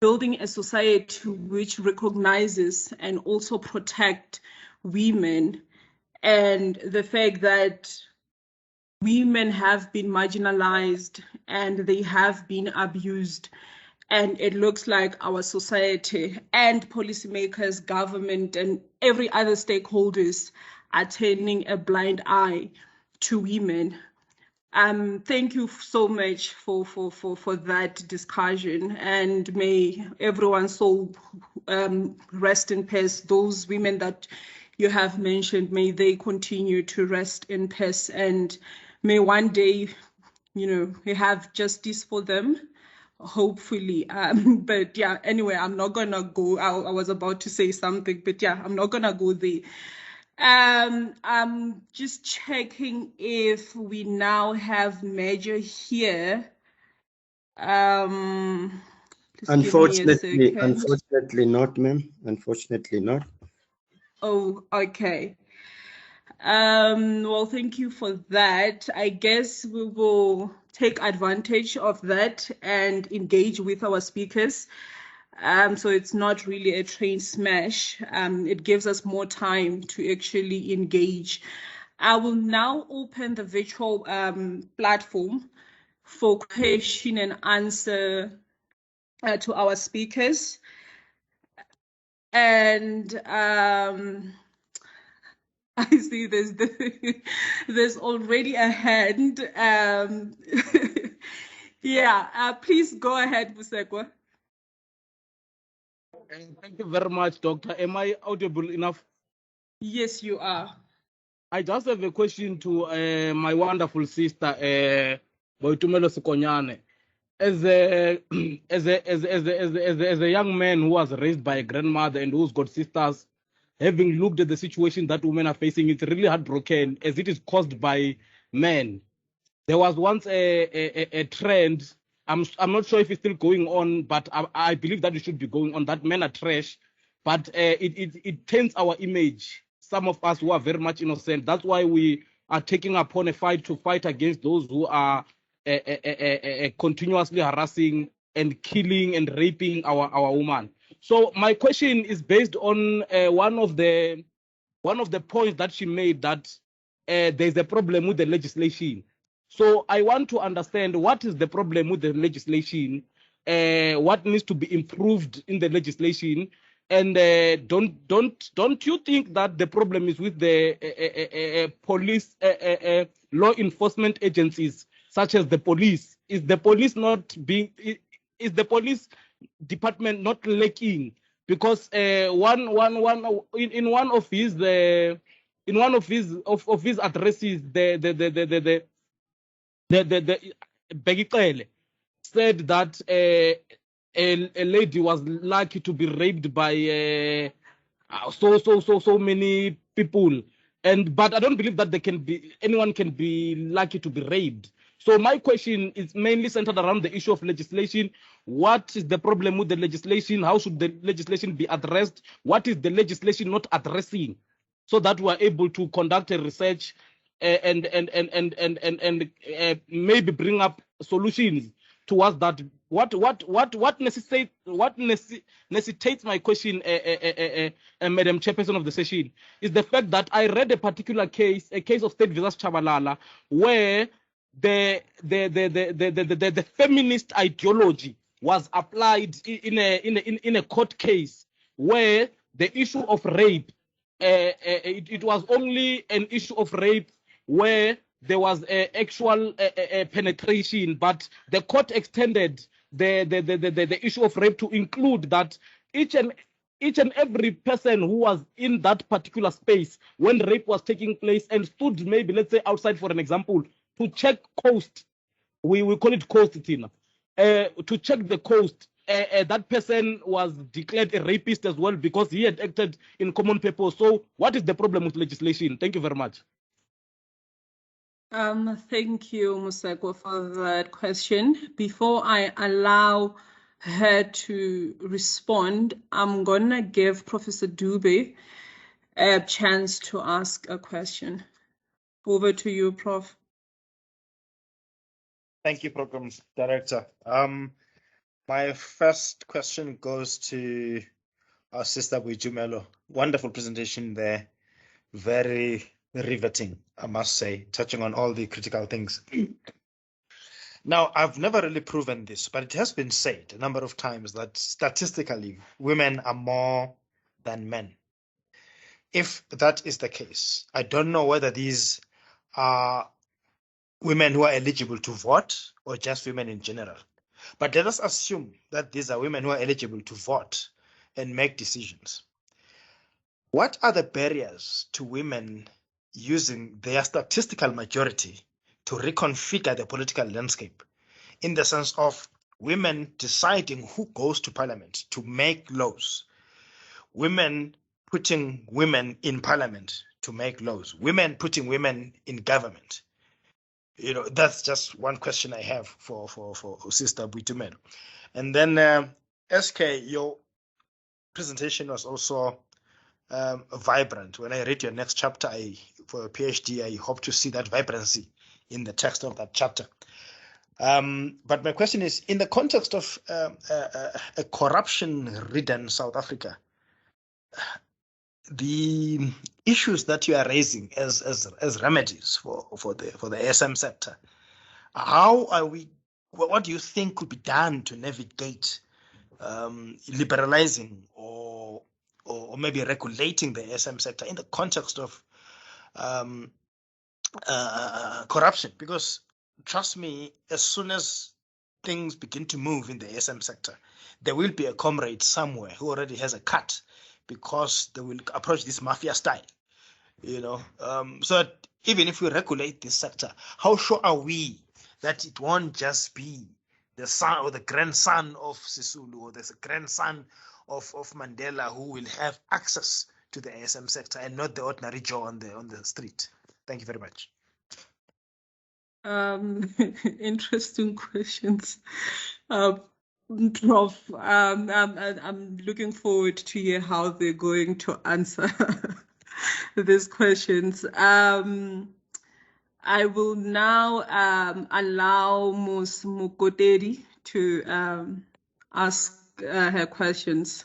building a society which recognizes and also protect women, and the fact that women have been marginalized and they have been abused. And it looks like our society and policymakers, government, and every other stakeholders are turning a blind eye to women. Thank you so much for that discussion, and may everyone's soul rest in peace. Those women that you have mentioned, may they continue to rest in peace, and may one day, we have justice for them, hopefully. But yeah, anyway, I'm not gonna go. I was about to say something, but yeah, I'm not gonna go there. I'm just checking if we now have Major here. Unfortunately not, ma'am. Unfortunately not. Oh, okay. Well, thank you for that. I guess we will take advantage of that and engage with our speakers. So it's not really a train smash. It gives us more time to actually engage. I will now open the virtual platform for question and answer to our speakers. And I see there's already a hand. Yeah, please go ahead, Musekwa. Thank you very much, Doctor. Am I audible enough? Yes, you are. I just have a question to my wonderful sister, Boitumelo Sikonyane. As a young man who was raised by a grandmother and who's got sisters, having looked at the situation that women are facing, it's really heartbroken as it is caused by men. There was once a trend. I'm not sure if it's still going on, but I believe that it should be going on. That men are trash, but it taints our image. Some of us who are very much innocent. That's why we are taking upon a fight to fight against those who are continuously harassing and killing and raping our woman. So my question is based on one of the points that she made, that there's a problem with the legislation. So I want to understand what is the problem with the legislation, what needs to be improved in the legislation, and don't you think that the problem is with the police, law enforcement agencies such as the police? Is the police department not lacking? Because in one of his addresses, the Begikele said that a lady was lucky to be raped by so many people, but I don't believe that anyone can be lucky to be raped. So my question is mainly centered around the issue of legislation. What is the problem with the legislation? How should the legislation be addressed? What is the legislation not addressing, so that we are able to conduct a research and maybe bring up solutions towards that? What necessitates my question, Madam Chairperson of the session, is the fact that I read a particular case, a case of State versus Chabalala, where the feminist ideology was applied in a court case, where the issue of rape, it was only an issue of rape where there was actual penetration, but the court extended the issue of rape to include that each and every person who was in that particular space when rape was taking place and stood, maybe let's say outside, for an example, to check coast, we call it coast, Tina, to check the coast, that person was declared a rapist as well because he had acted in common purpose. So what is the problem with legislation? Thank you very much. Thank you, Musekwa, for that question. Before I allow her to respond, I'm gonna give Professor Dube a chance to ask a question. Over to you, Prof. Thank you, Program Director. My first question goes to our sister Boitumelo. Wonderful presentation there. Very riveting, I must say, touching on all the critical things. Now, I've never really proven this, but it has been said a number of times that statistically, women are more than men. If that is the case, I don't know whether these are women who are eligible to vote or just women in general? But let us assume that these are women who are eligible to vote and make decisions. What are the barriers to women using their statistical majority to reconfigure the political landscape, in the sense of women deciding who goes to parliament to make laws, women putting women in parliament to make laws, women putting women in government? You know, that's just one question I have for Sister Buitumelo. And then SK, your presentation was also vibrant. When I read your next chapter, for a PhD, I hope to see that vibrancy in the text of that chapter. But my question is, in the context of a corruption-ridden South Africa, the issues that you are raising as remedies for the ASM sector, how are we? What do you think could be done to navigate liberalizing or maybe regulating the ASM sector in the context of corruption? Because trust me, as soon as things begin to move in the ASM sector, there will be a comrade somewhere who already has a cut, because they will approach this mafia style, you know. So even if we regulate this sector, how sure are we that it won't just be the son or the grandson of Sisulu or the grandson of Mandela who will have access to the ASM sector and not the ordinary Joe on the street? Thank you very much. Interesting questions. Prof, I'm looking forward to hear how they're going to answer these questions. I will now allow Ms. Mukoteri to ask her questions.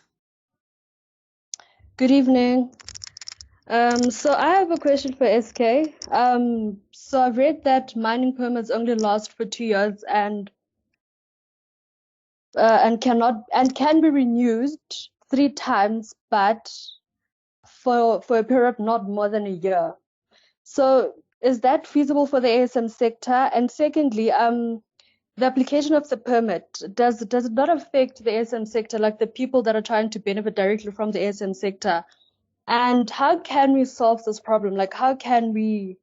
Good evening. So I have a question for SK. So I've read that mining permits only last for 2 years and can be renewed 3 times, but for a period not more than a year. So is that feasible for the ASM sector? And secondly, the application of the permit, does it not affect the ASM sector, like the people that are trying to benefit directly from the ASM sector? And how can we solve this problem? Like, how can we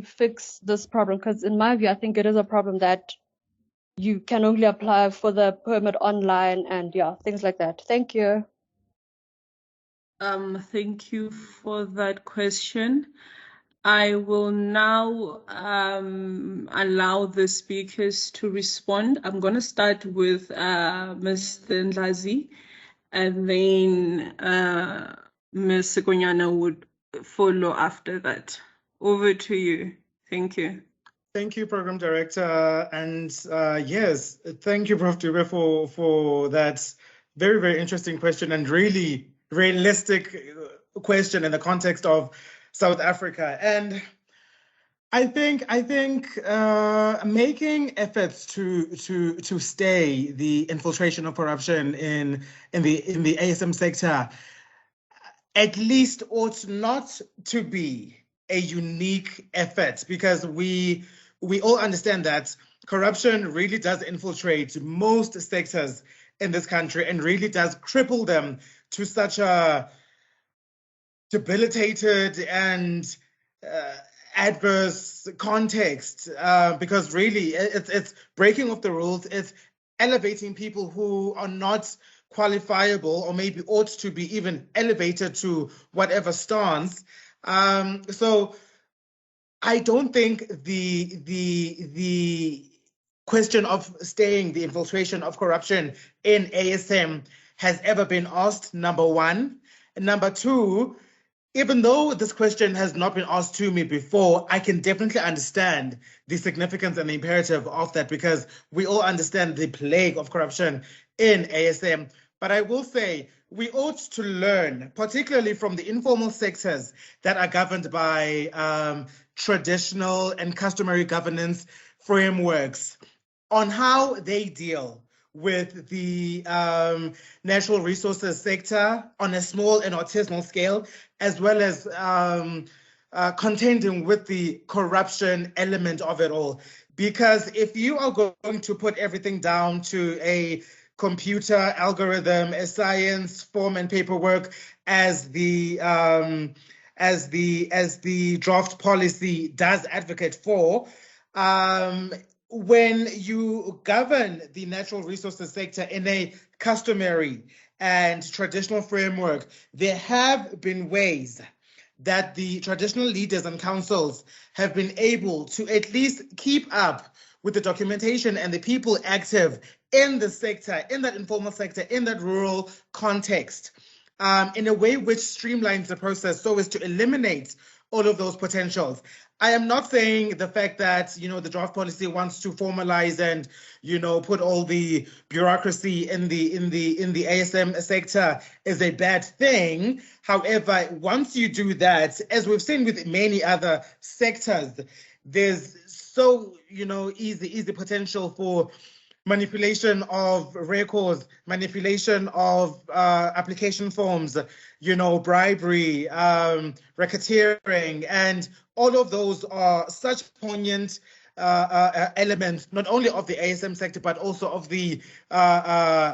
fix this problem? Because in my view, I think it is a problem that you can only apply for the permit online and things like that. Thank you. Thank you for that question. I will now allow the speakers to respond. I'm going to start with Ms. Ndlazi, and then Ms. Sikonyana would follow after that. Over to you. Thank you. Thank you, Program Director. And yes, thank you, Prof. Dube, for that very, very interesting question and really realistic question in the context of South Africa. And I think making efforts to stay the infiltration of corruption in the ASM sector at least ought not to be a unique effort, because we all understand that corruption really does infiltrate most sectors in this country and really does cripple them to such a debilitated and adverse context, because really it's breaking of the rules, it's elevating people who are not qualifiable or maybe ought to be even elevated to whatever stance. So I don't think the question of staying the infiltration of corruption in ASM has ever been asked, number one. And number two, even though this question has not been asked to me before, I can definitely understand the significance and the imperative of that, because we all understand the plague of corruption in ASM. But I will say we ought to learn, particularly from the informal sectors that are governed by traditional and customary governance frameworks, on how they deal with the natural resources sector on a small and artisanal scale, as well as contending with the corruption element of it all. Because if you are going to put everything down to a computer algorithm, a science form and paperwork, as the draft policy does advocate for, when you govern the natural resources sector in a customary and traditional framework, there have been ways that the traditional leaders and councils have been able to at least keep up with the documentation and the people active in the sector, in that informal sector, in that rural context, in a way which streamlines the process so as to eliminate all of those potentials. I am not saying the fact that, you know, the draft policy wants to formalize and, you know, put all the bureaucracy in the ASM sector is a bad thing. However, once you do that, as we've seen with many other sectors, there's so, you know, easy potential for manipulation of records, manipulation of application forms, you know, bribery, racketeering, and all of those are such poignant elements, not only of the ASM sector, but also of the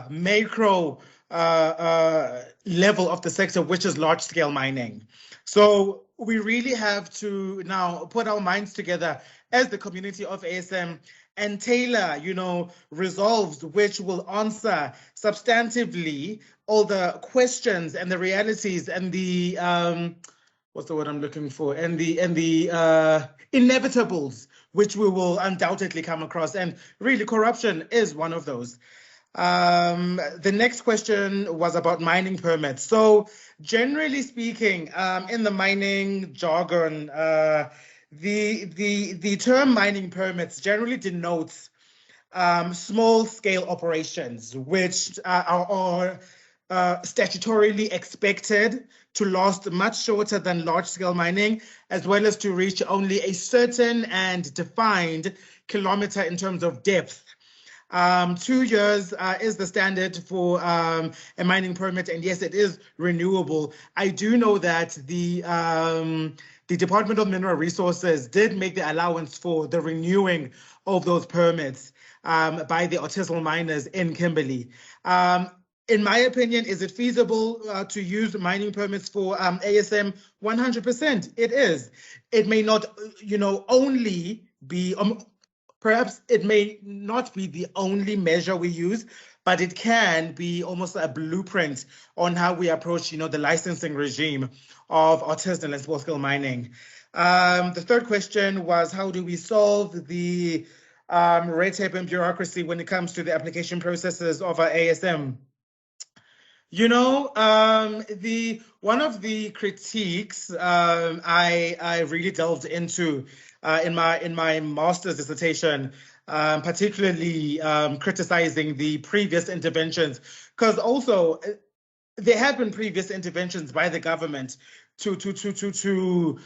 macro level of the sector, which is large-scale mining. So we really have to now put our minds together as the community of ASM and tailor, you know, resolves which will answer substantively all the questions and the realities and the what's the word I'm looking for, and the inevitables which we will undoubtedly come across, and really corruption is one of those. The next question was about mining permits. So generally speaking, in the mining jargon, the term mining permits generally denotes small scale operations, which are statutorily expected to last much shorter than large scale mining, as well as to reach only a certain and defined kilometer in terms of depth. 2 years is the standard for a mining permit, and yes, it is renewable. I do know that the Department of Mineral Resources did make the allowance for the renewing of those permits by the artisanal miners in Kimberley. In my opinion, is it feasible to use mining permits for ASM? 100%, it is. It may not, you know, only be, perhaps it may not be the only measure we use, but it can be almost a blueprint on how we approach, you know, the licensing regime of artisanal and small-scale mining. The third question was, how do we solve the red tape and bureaucracy when it comes to the application processes of our ASM? You know, one of the critiques I really delved into in my master's dissertation, particularly criticizing the previous interventions, because also there have been previous interventions by the government to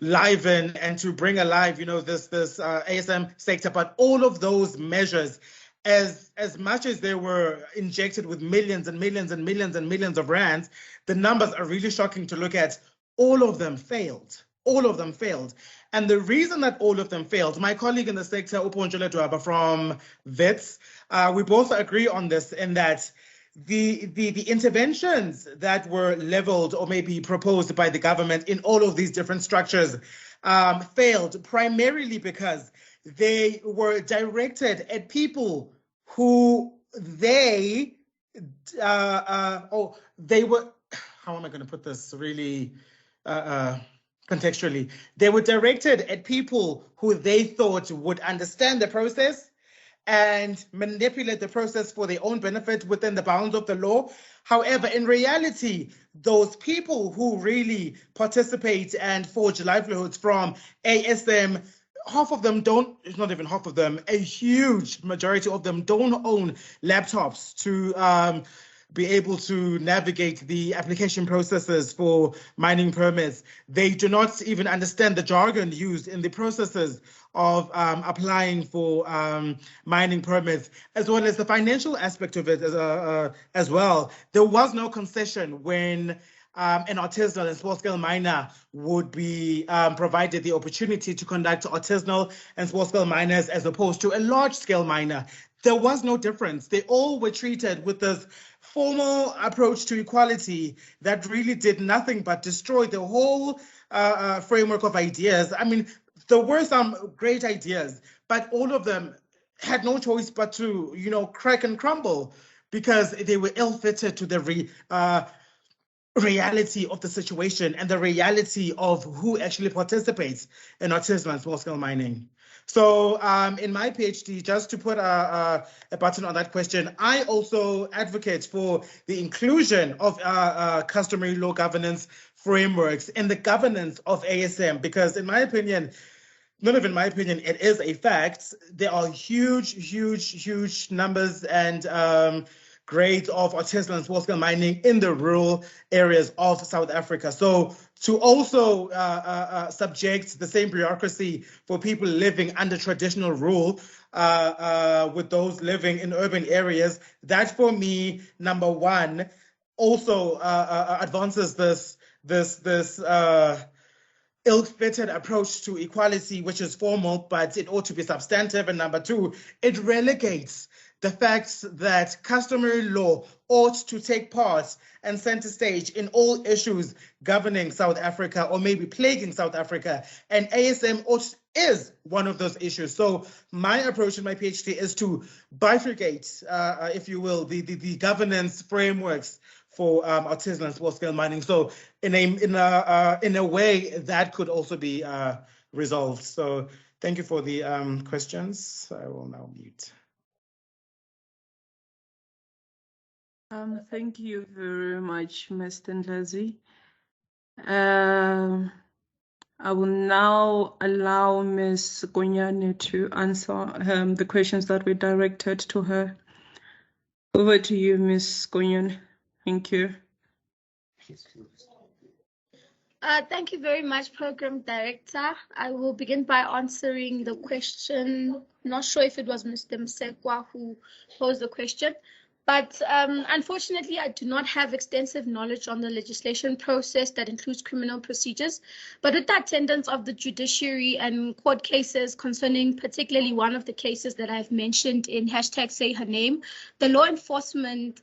liven and to bring alive, you know, this ASM sector, but all of those measures, as much as they were injected with millions and millions and millions and millions of rands, the numbers are really shocking to look at. All of them failed. All of them failed. And the reason that all of them failed, my colleague in the sector, Uponjole Dwaba from WITS, we both agree on this, in that the interventions that were leveled or maybe proposed by the government in all of these different structures failed primarily because they were directed at people who they were, how am I going to put this really contextually? They were directed at people who they thought would understand the process and manipulate the process for their own benefit within the bounds of the law. However, in reality, those people who really participate and forge livelihoods from ASM, half of them don't, it's not even half of them, a huge majority of them don't own laptops to be able to navigate the application processes for mining permits. They do not even understand the jargon used in the processes of applying for mining permits, as well as the financial aspect of it as well. There was no concession when an artisanal and small-scale miner would be provided the opportunity to conduct artisanal and small-scale miners as opposed to a large-scale miner. There was no difference. They all were treated with this formal approach to equality that really did nothing but destroy the whole framework of ideas. I mean, there were some great ideas, but all of them had no choice but to, you know, crack and crumble because they were ill-fitted to the reality of the situation and the reality of who actually participates in artisanal and small-scale mining. So in my PhD, just to put a button on that question, I also advocate for the inclusion of customary law governance frameworks in the governance of ASM, because in my opinion, not even my opinion, it is a fact. There are huge numbers and grades of artisanal and small-scale mining in the rural areas of South Africa. So to also subject the same bureaucracy for people living under traditional rule with those living in urban areas, that for me, number one, also advances this ill-fitted approach to equality, which is formal, but it ought to be substantive. And number two, it relegates the fact that customary law ought to take part and center stage in all issues governing South Africa or maybe plaguing South Africa. And ASM is one of those issues. So my approach in my PhD is to bifurcate, if you will, the governance frameworks for artisanal and small-scale mining. So in a way that could also be resolved. So thank you for the questions. I will now mute. Thank you very much, Mr. Ndlazi. I will now allow Ms. Gonyane to answer the questions that were directed to her. Over to you, Ms. Gonyane. Thank you. Thank you very much, Program Director. I will begin by answering the question. Not sure if it was Mr. Msekwa who posed the question, but unfortunately, I do not have extensive knowledge on the legislation process that includes criminal procedures. But with the attendance of the judiciary and court cases concerning particularly one of the cases that I've mentioned in #SayHerName, the law enforcement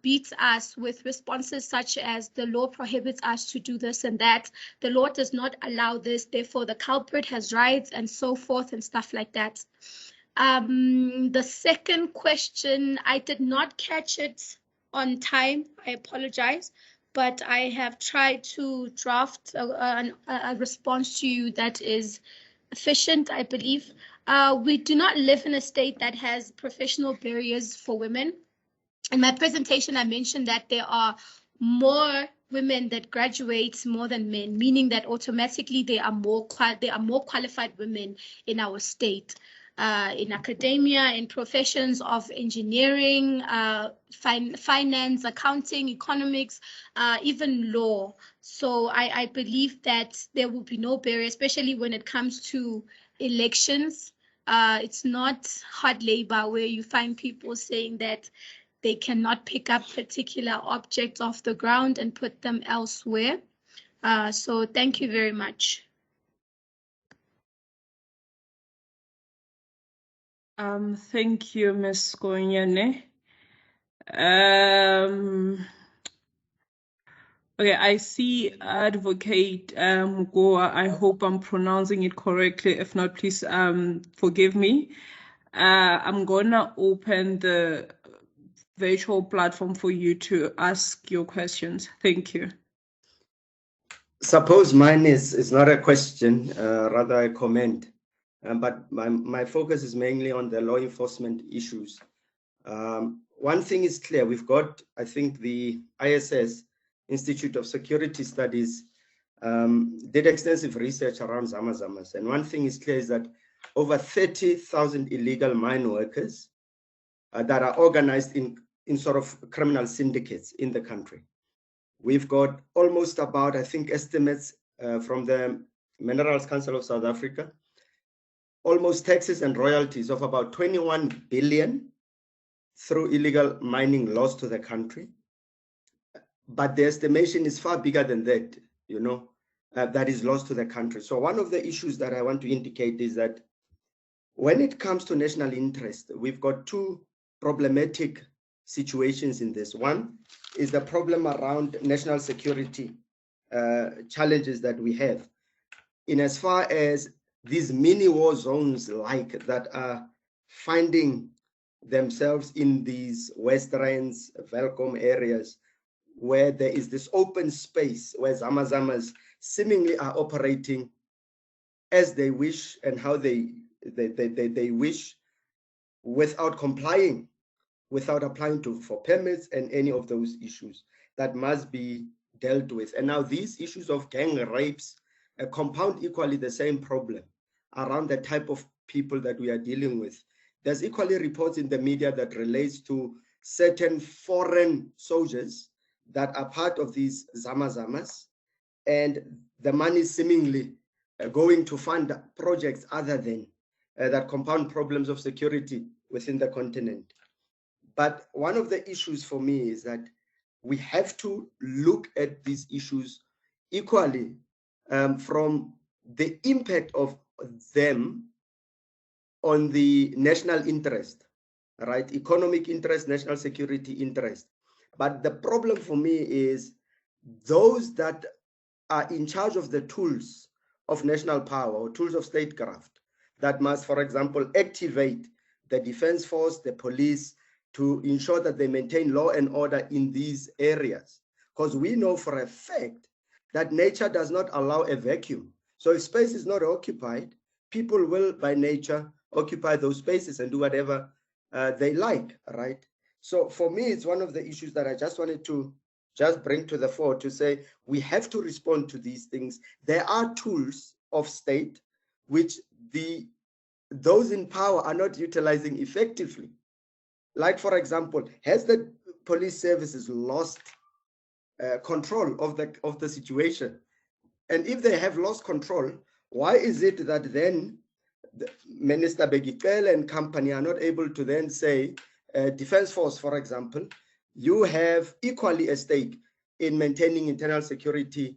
beats us with responses such as the law prohibits us to do this and that, the law does not allow this, therefore the culprit has rights and so forth and stuff like that. The second question, I did not catch it on time. I apologize, but I have tried to draft a response to you that is efficient, I believe. We do not live in a state that has professional barriers for women. In my presentation, I mentioned that there are more women that graduate more than men, meaning that automatically there are more qualified women in our state. In academia, in professions of engineering, finance, accounting, economics, even law. So I believe that there will be no barrier, especially when it comes to elections. It's not hard labor where you find people saying that they cannot pick up particular objects off the ground and put them elsewhere. So thank you very much. Thank you, Ms. Gonyane. Okay, I see Advocate Goa. I hope I'm pronouncing it correctly. If not, please forgive me. I'm gonna open the virtual platform for you to ask your questions. Thank you. Suppose mine is not a question, rather a comment. But my focus is mainly on the law enforcement issues. One thing is clear, we've got, I think the ISS, Institute of Security Studies, did extensive research around Zama Zamas. And one thing is clear is that over 30,000 illegal mine workers that are organized in sort of criminal syndicates in the country. We've got almost about, I think, estimates from the Minerals Council of South Africa, almost taxes and royalties of about 21 billion through illegal mining lost to the country. but the estimation is far bigger than that, you know, that is lost to the country. So one of the issues that I want to indicate is that when it comes to national interest, we've got two problematic situations in this. One is the problem around national security challenges that we have, in as far as these mini war zones like that are finding themselves in these Westerns, Welcome areas, where there is this open space where Zama Zamas seemingly are operating as they wish and how they wish, without complying, without applying for permits and any of those issues that must be dealt with. And now these issues of gang rapes compound equally the same problem around the type of people that we are dealing with. There's equally reports in the media that relates to certain foreign soldiers that are part of these Zama Zamas, and the money seemingly going to fund projects other than that compound problems of security within the continent. But one of the issues for me is that we have to look at these issues equally from the impact of them on the national interest, right? Economic interest, national security interest. But the problem for me is those that are in charge of the tools of national power or tools of statecraft that must, for example, activate the defense force, the police, to ensure that they maintain law and order in these areas. Because we know for a fact that nature does not allow a vacuum. So if space is not occupied, people will by nature occupy those spaces and do whatever they like, right? So for me, it's one of the issues that I just wanted to just bring to the fore to say we have to respond to these things. There are tools of state which those in power are not utilizing effectively. Like, for example, has the police services lost control of the situation? And if they have lost control, why is it that then Minister Begipel and company are not able to then say, Defense Force, for example, you have equally a stake in maintaining internal security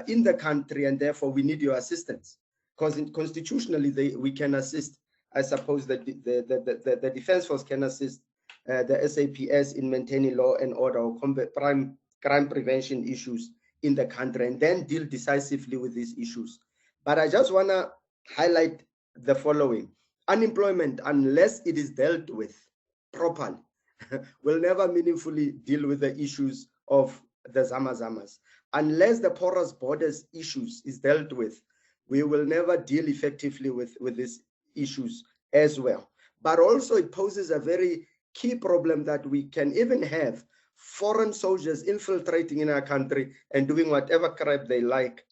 in the country, and therefore we need your assistance. Because constitutionally, we can assist. I suppose that the Defense Force can assist the SAPS in maintaining law and order or combat crime prevention issues in the country, and then deal decisively with these issues. But I just want to highlight the following. Unemployment, unless it is dealt with properly, will never meaningfully deal with the issues of the Zama Zamas. Unless the porous borders issues is dealt with, we will never deal effectively with these issues as well. But also it poses a very key problem that we can even have foreign soldiers infiltrating in our country and doing whatever crap they like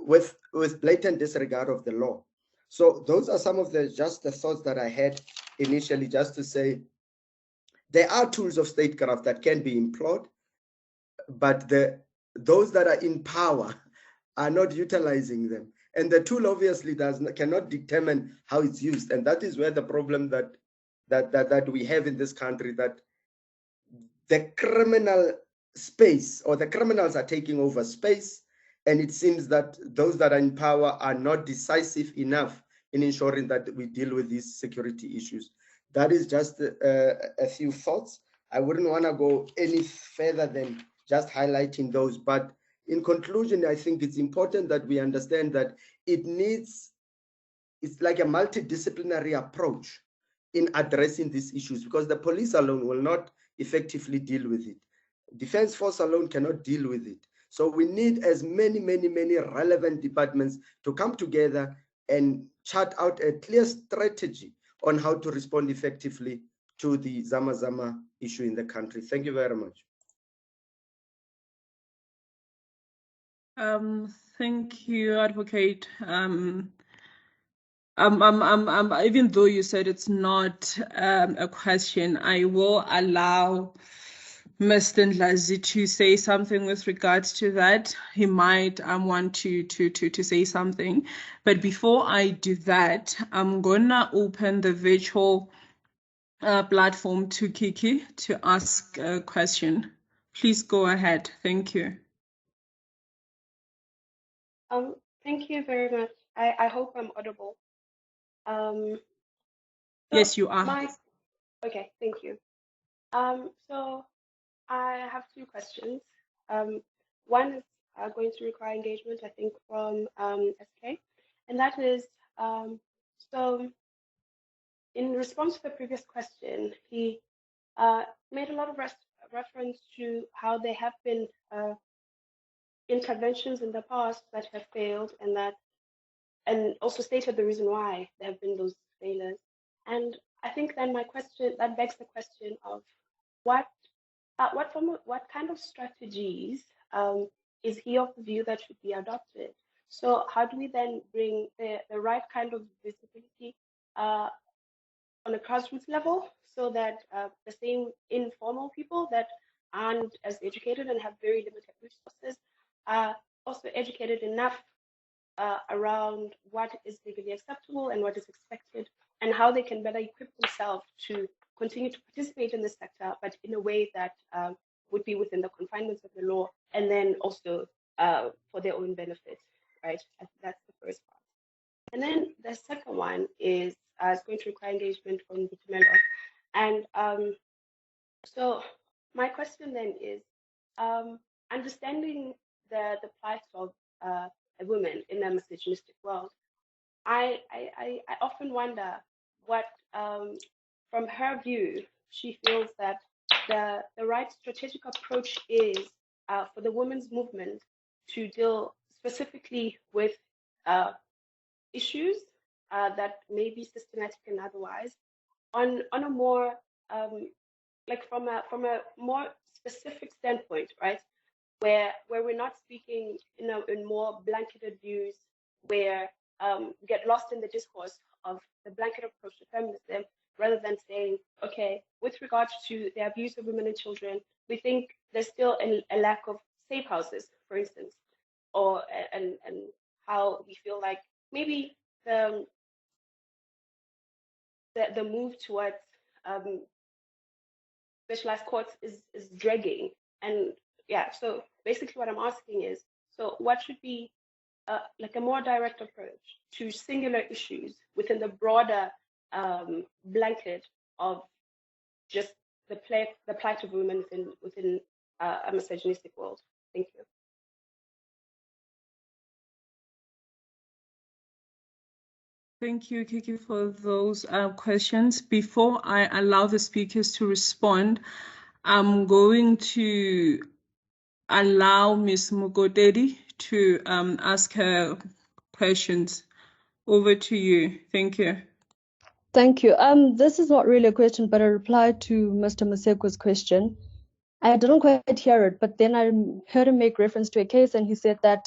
with blatant disregard of the law. So those are some of the thoughts that I had initially, just to say there are tools of statecraft that can be employed, but those that are in power are not utilizing them. And the tool obviously cannot determine how it's used. And that is where the problem that we have in this country, that the criminal space or the criminals are taking over space. And it seems that those that are in power are not decisive enough in ensuring that we deal with these security issues. That is just a few thoughts. I wouldn't want to go any further than just highlighting those. But in conclusion, I think it's important that we understand that it's like a multidisciplinary approach in addressing these issues, because the police alone will not effectively deal with it. Defense Force alone cannot deal with it. So we need as many relevant departments to come together and chart out a clear strategy on how to respond effectively to the Zama Zama issue in the country. Thank you very much. Thank you, Advocate. Even though you said it's not a question, I will allow Mr. Ndlazi to say something with regards to that. He might want to say something. But before I do that, I'm gonna open the virtual platform to Kiki to ask a question Please go ahead. Thank you. Thank you very much. I hope I'm audible. Yes, you are. Okay, thank you. So I have two questions. One is going to require engagement, I think, from SK, and that is, so in response to the previous question, he made a lot of reference to how there have been interventions in the past that have failed, and also stated the reason why there have been those failures. And I think then my question, that begs the question of what kind of strategies is he of the view that should be adopted? So how do we then bring the right kind of visibility on a grassroots level, so that the same informal people that aren't as educated and have very limited resources are also educated enough around what is legally acceptable and what is expected, and how they can better equip themselves to continue to participate in this sector, but in a way that would be within the confinements of the law, and then also for their own benefit, right? I think that's the first part. And then the second one is it's going to require engagement from Multimedia. And so my question then is, understanding the plight of a woman in a misogynistic world, I often wonder what, from her view, she feels that the right strategic approach is for the women's movement to deal specifically with issues that may be systematic and otherwise, on a more like from a more specific standpoint, right? Where we're not speaking in more blanketed views, where we get lost in the discourse of the blanket approach to feminism, rather than saying, okay, with regards to the abuse of women and children, we think there's still a lack of safe houses, for instance, or and how we feel like maybe the move towards specialized courts is dragging. And yeah, so basically what I'm asking is, so what should be like a more direct approach to singular issues within the broader blanket of just the plight of women within a misogynistic world? Thank you. Thank you, Kiki, for those questions. Before I allow the speakers to respond, I'm going to allow Ms. Mugodedi to ask her questions. Over to you. Thank you. Thank you. This is not really a question, but a reply to Mr. Maseko's question. I didn't quite hear it, but then I heard him make reference to a case, and he said that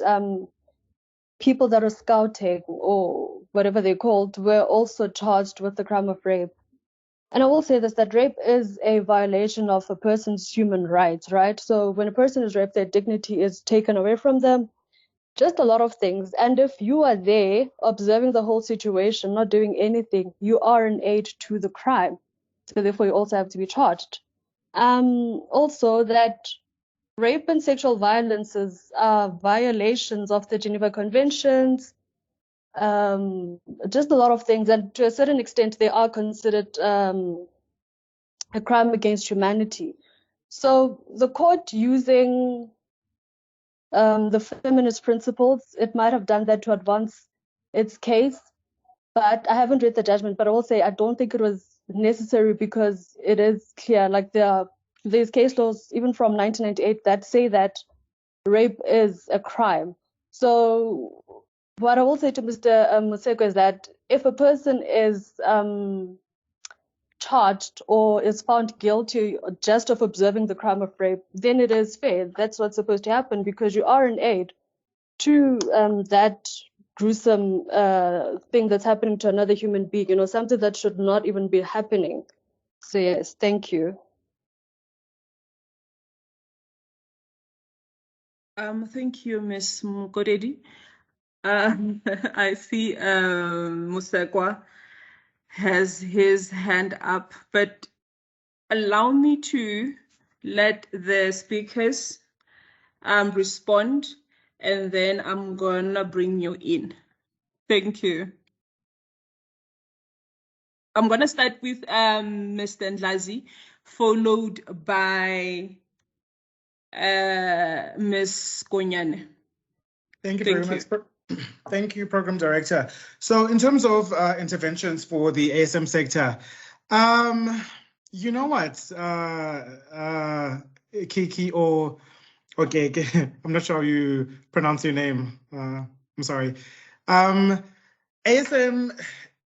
people that are scouting or whatever they're called were also charged with the crime of rape. And I will say this, that rape is a violation of a person's human rights, right? So when a person is raped, their dignity is taken away from them, just a lot of things. And if you are there observing the whole situation, not doing anything, you are an aid to the crime. So therefore you also have to be charged. Also that rape and sexual violences are violations of the Geneva Conventions, just a lot of things, and to a certain extent they are considered a crime against humanity. So the court, using the feminist principles, it might have done that to advance its case, but I haven't read the judgment, but I will say I don't think it was necessary, because it is clear, like there's case laws even from 1998 that say that rape is a crime. So what I will say to Mr. Museko is that if a person is charged or is found guilty just of observing the crime of rape, then it is fair. That's what's supposed to happen, because you are an aid to that gruesome thing that's happening to another human being, something that should not even be happening. So yes, thank you. Thank you, Ms. Mugodedi. I see Musekwa has his hand up, but allow me to let the speakers respond, and then I'm gonna bring you in. Thank you. I'm gonna start with Mr. Ndlazi, followed by Ms. Konyane. Thank you very much. Thank you, Program Director. So in terms of interventions for the ASM sector, you know what, Kiki or okay, I'm not sure how you pronounce your name. I'm sorry. ASM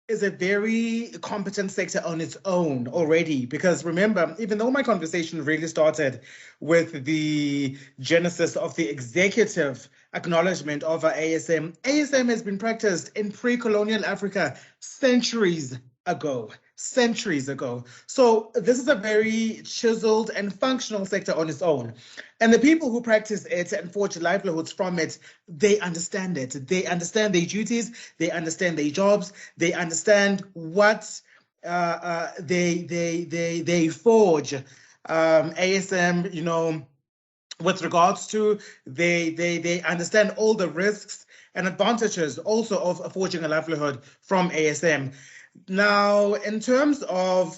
is a very competent sector on its own already, because remember, even though my conversation really started with the genesis of the executive acknowledgement of our ASM, ASM has been practiced in pre-colonial Africa centuries ago. So this is a very chiseled and functional sector on its own. And the people who practice it and forge livelihoods from it, they understand it. They understand their duties, they understand their jobs, they understand what they forge. ASM, you know, with regards to, they understand all the risks and advantages also of forging a livelihood from ASM. Now, in terms of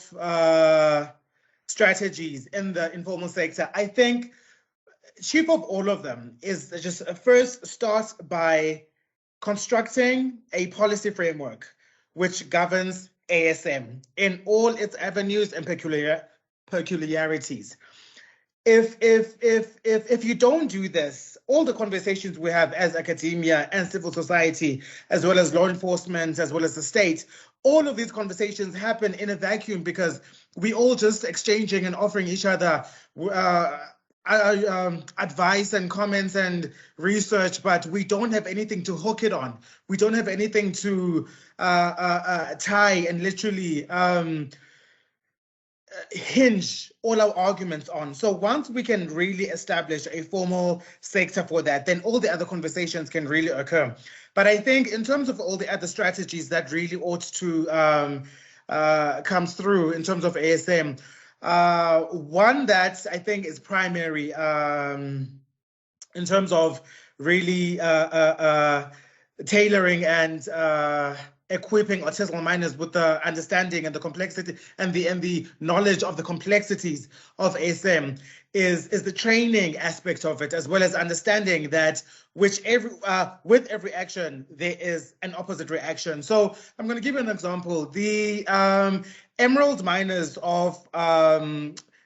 strategies in the informal sector, I think chief of all of them is just first start by constructing a policy framework which governs ASM in all its avenues and peculiarities. If you don't do this, all the conversations we have as academia and civil society, as well as law enforcement, as well as the state, all of these conversations happen in a vacuum because we all just exchanging and offering each other advice and comments and research, but we don't have anything to hook it on. We don't have anything to tie and literally hinge all our arguments on. So once we can really establish a formal sector for that, then all the other conversations can really occur. But I think in terms of all the other strategies that really ought to come through in terms of ASM, one that I think is primary in terms of really tailoring and equipping artisanal miners with the understanding and the complexity and the knowledge of the complexities of ASM is the training aspect of it, as well as understanding that with every action there is an opposite reaction. So I'm going to give you an example. The emerald miners of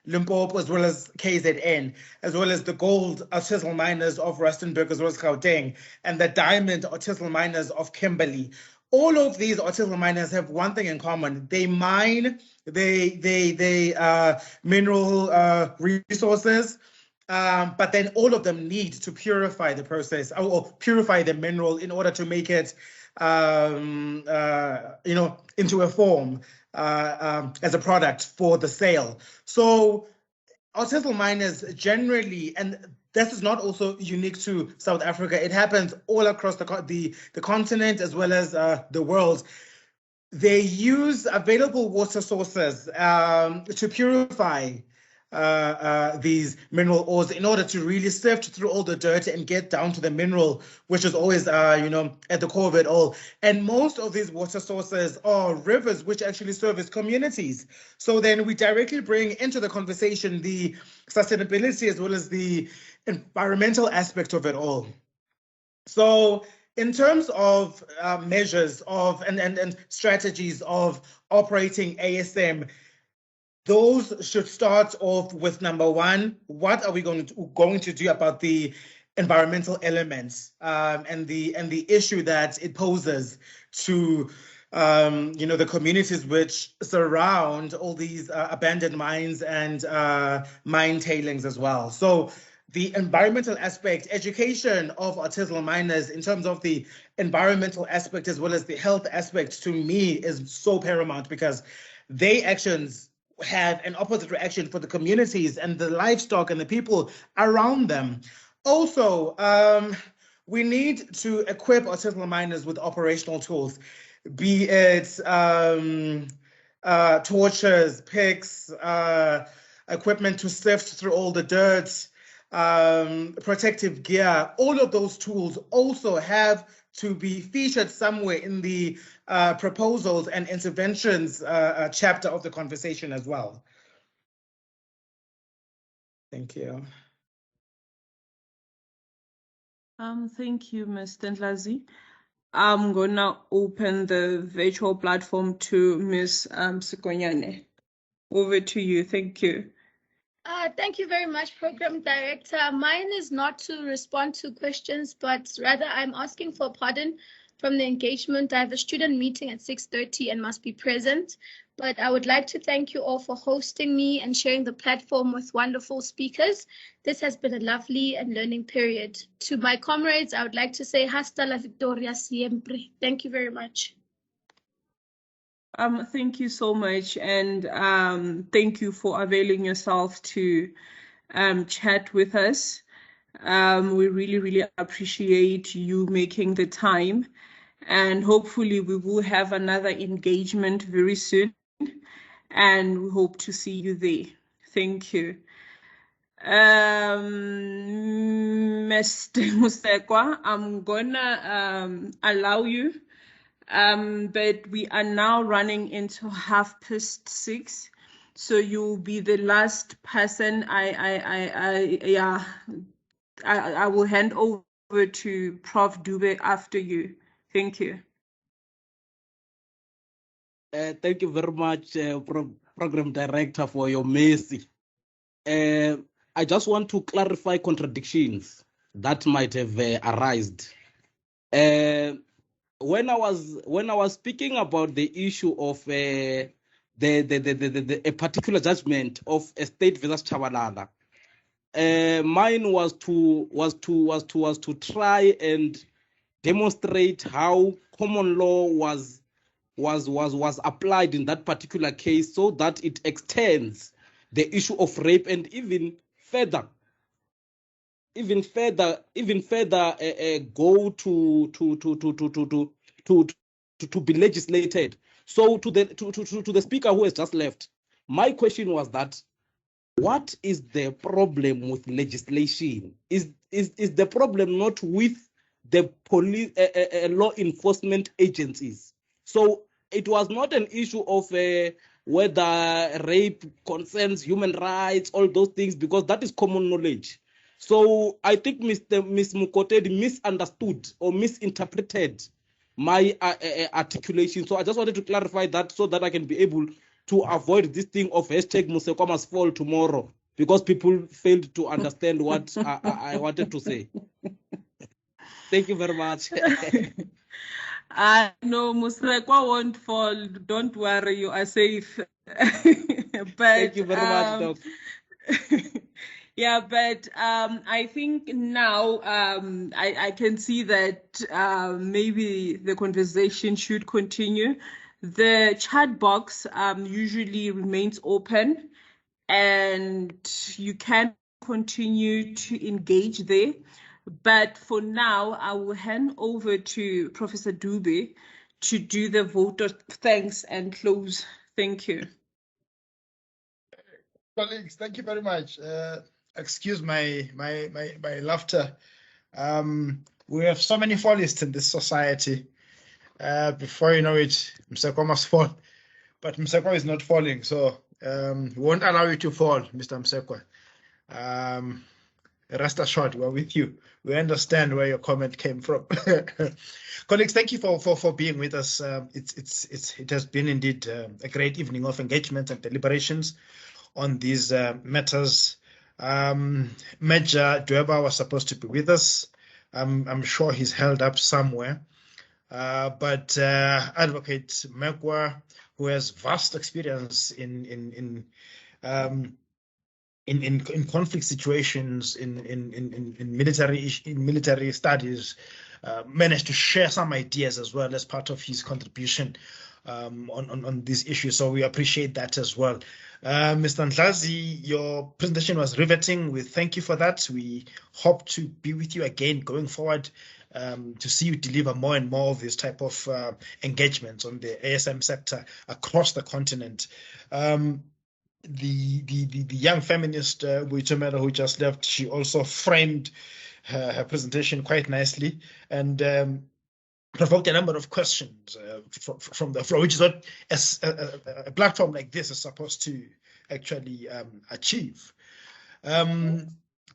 Limpopo, as well as KZN, as well as the gold artisanal miners of Rustenburg, as well as Gauteng, and the diamond artisanal miners of Kimberley. All of these artisanal miners have one thing in common. They mine mineral resources, but then all of them need to purify the process or purify the mineral in order to make it, into a form as a product for the sale. So artisanal miners generally, and this is not also unique to South Africa, it happens all across the continent as well as the world. They use available water sources to purify these mineral ores in order to really sift through all the dirt and get down to the mineral, which is always, at the core of it all. And most of these water sources are rivers which actually service communities. So then we directly bring into the conversation the sustainability as well as the environmental aspect of it all. So in terms of measures of and strategies of operating ASM, those should start off with number one: what are we going to do about the environmental elements and the issue that it poses to the communities which surround all these abandoned mines and mine tailings as well. So the environmental aspect, education of artisanal miners in terms of the environmental aspect as well as the health aspect, to me is so paramount, because their actions have an opposite reaction for the communities and the livestock and the people around them. Also, we need to equip artisanal miners with operational tools, be it torches, picks, equipment to sift through all the dirt, protective gear, all of those tools also have to be featured somewhere in the proposals and interventions chapter of the conversation as well. Thank you. Thank you, Ms. Ndlazi. I'm gonna open the virtual platform to Ms. Sikonyane. Over to you. Thank you. Thank you very much, Program Director. Mine is not to respond to questions, but rather I'm asking for pardon from the engagement. I have a student meeting at 6:30 and must be present, but I would like to thank you all for hosting me and sharing the platform with wonderful speakers. This has been a lovely and learning period. To my comrades, I would like to say hasta la victoria siempre. Thank you very much. Thank you so much, and thank you for availing yourself to chat with us. We really, really appreciate you making the time, and hopefully we will have another engagement very soon, and we hope to see you there. Thank you. Mr. Musekwa, I'm gonna allow you. But we are now running into 6:30, so you'll be the last person. I will hand over to Prof. Dube after you. Thank you. Thank you very much, Program Director, for your mercy. I just want to clarify contradictions that might have arisen. When I was speaking about the issue of a particular judgment of a state versus Chabalala, mine was to try and demonstrate how common law was applied in that particular case, so that it extends the issue of rape and even further go to be legislated. So to the speaker who has just left, my question was that, what is the problem with legislation? Is the problem not with the police, law enforcement agencies? So it was not an issue of whether rape concerns human rights, all those things, because that is common knowledge. So I think Ms. Mukotedi misunderstood or misinterpreted my articulation. So I just wanted to clarify that so that I can be able to avoid this thing of #Musekwa must fall tomorrow, because people failed to understand what I wanted to say. Thank you very much. No, Musekwa won't fall. Don't worry, you are safe. But, thank you very much, Doc. Yeah, but I think now I can see that maybe the conversation should continue. The chat box usually remains open, and you can continue to engage there. But for now, I will hand over to Professor Dube to do the vote of thanks and close. Thank you. Colleagues, thank you very much. Excuse my laughter. We have so many fallists in this society. Before you know it, Musekwa must fall. But Musekwa is not falling, so we won't allow you to fall, Mr. Musekwa. Rest assured, we're with you. We understand where your comment came from. Colleagues, thank you for being with us. It has been indeed a great evening of engagement and deliberations on these matters. Major Dweba was supposed to be with us. I'm sure he's held up somewhere. But Advocate Mekwa, who has vast experience in conflict situations, in military studies, managed to share some ideas as well as part of his contribution on these issues. So we appreciate that as well. Mr. Ndlazi, your presentation was riveting. We thank you for that. We hope to be with you again going forward, to see you deliver more and more of this type of engagements on the ASM sector across the continent. the young feminist who just left, she also framed her presentation quite nicely and provoked a number of questions from the floor, which is what a platform like this is supposed to actually achieve.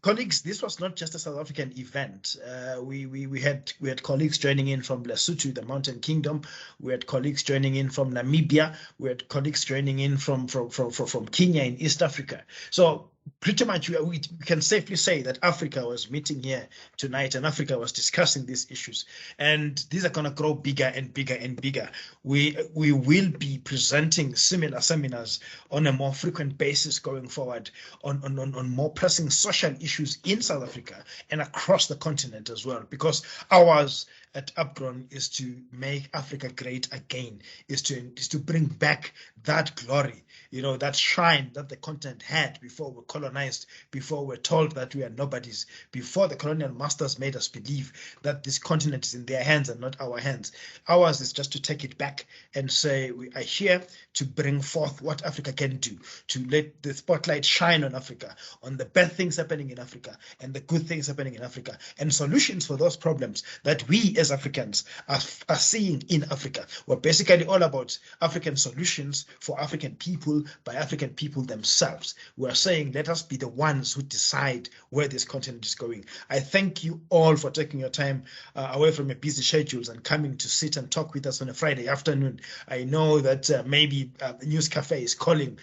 Colleagues, this was not just a South African event. We had colleagues joining in from Lesotho, the Mountain Kingdom. We had colleagues joining in from Namibia. We had colleagues joining in from Kenya in East Africa. So pretty much we can safely say that Africa was meeting here tonight and Africa was discussing these issues. And these are going to grow bigger and bigger and bigger. We will be presenting similar seminars on a more frequent basis going forward on more pressing social issues in South Africa and across the continent as well, because ours at Upgrown is to make Africa great again, is to bring back that glory, that shine that the continent had before we colonized, before we're told that we are nobodies, before the colonial masters made us believe that this continent is in their hands and not our hands. Ours is just to take it back and say we are here to bring forth what Africa can do, to let the spotlight shine on Africa, on the bad things happening in Africa and the good things happening in Africa, and solutions for those problems that we as Africans are seeing in Africa. We're basically all about African solutions for African people by African people themselves. We're saying let us be the ones who decide where this continent is going. I thank you all for taking your time away from your busy schedules and coming to sit and talk with us on a Friday afternoon. I know that maybe the News Cafe is calling,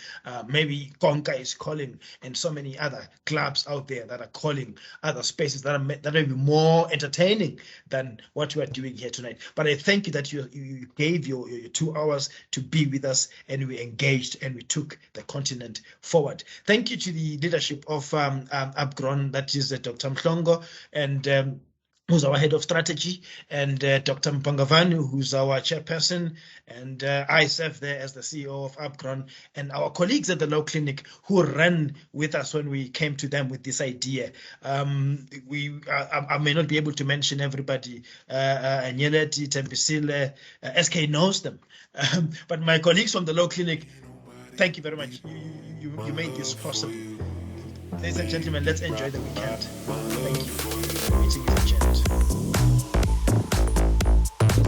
maybe Konka is calling, and so many other clubs out there that are calling, other spaces that may be more entertaining than what we are doing here tonight. But I thank you that you gave your 2 hours to be with us, and we engaged and we took the continent forward. Thank you to the leadership of Upgrown, that is Dr. Mhlongo, and who's our head of strategy, and Dr. Mpangavanu, who's our chairperson, and I serve there as the CEO of Upgrown, and our colleagues at the Law Clinic who ran with us when we came to them with this idea. I may not be able to mention everybody, Nyeleti, Tempisile, SK knows them, but my colleagues from the Law Clinic, thank you very much. You made this possible. Ladies and gentlemen, let's enjoy the weekend. Thank you. The meeting is adjourned.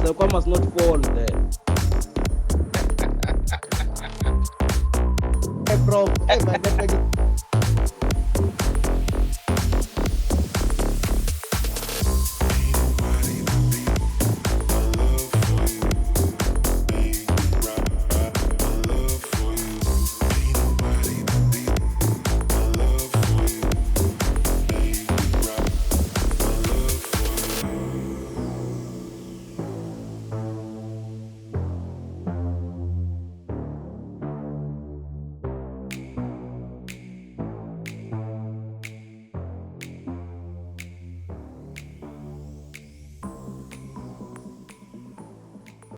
The comma must not fall there. Hey, bro. Hey, man.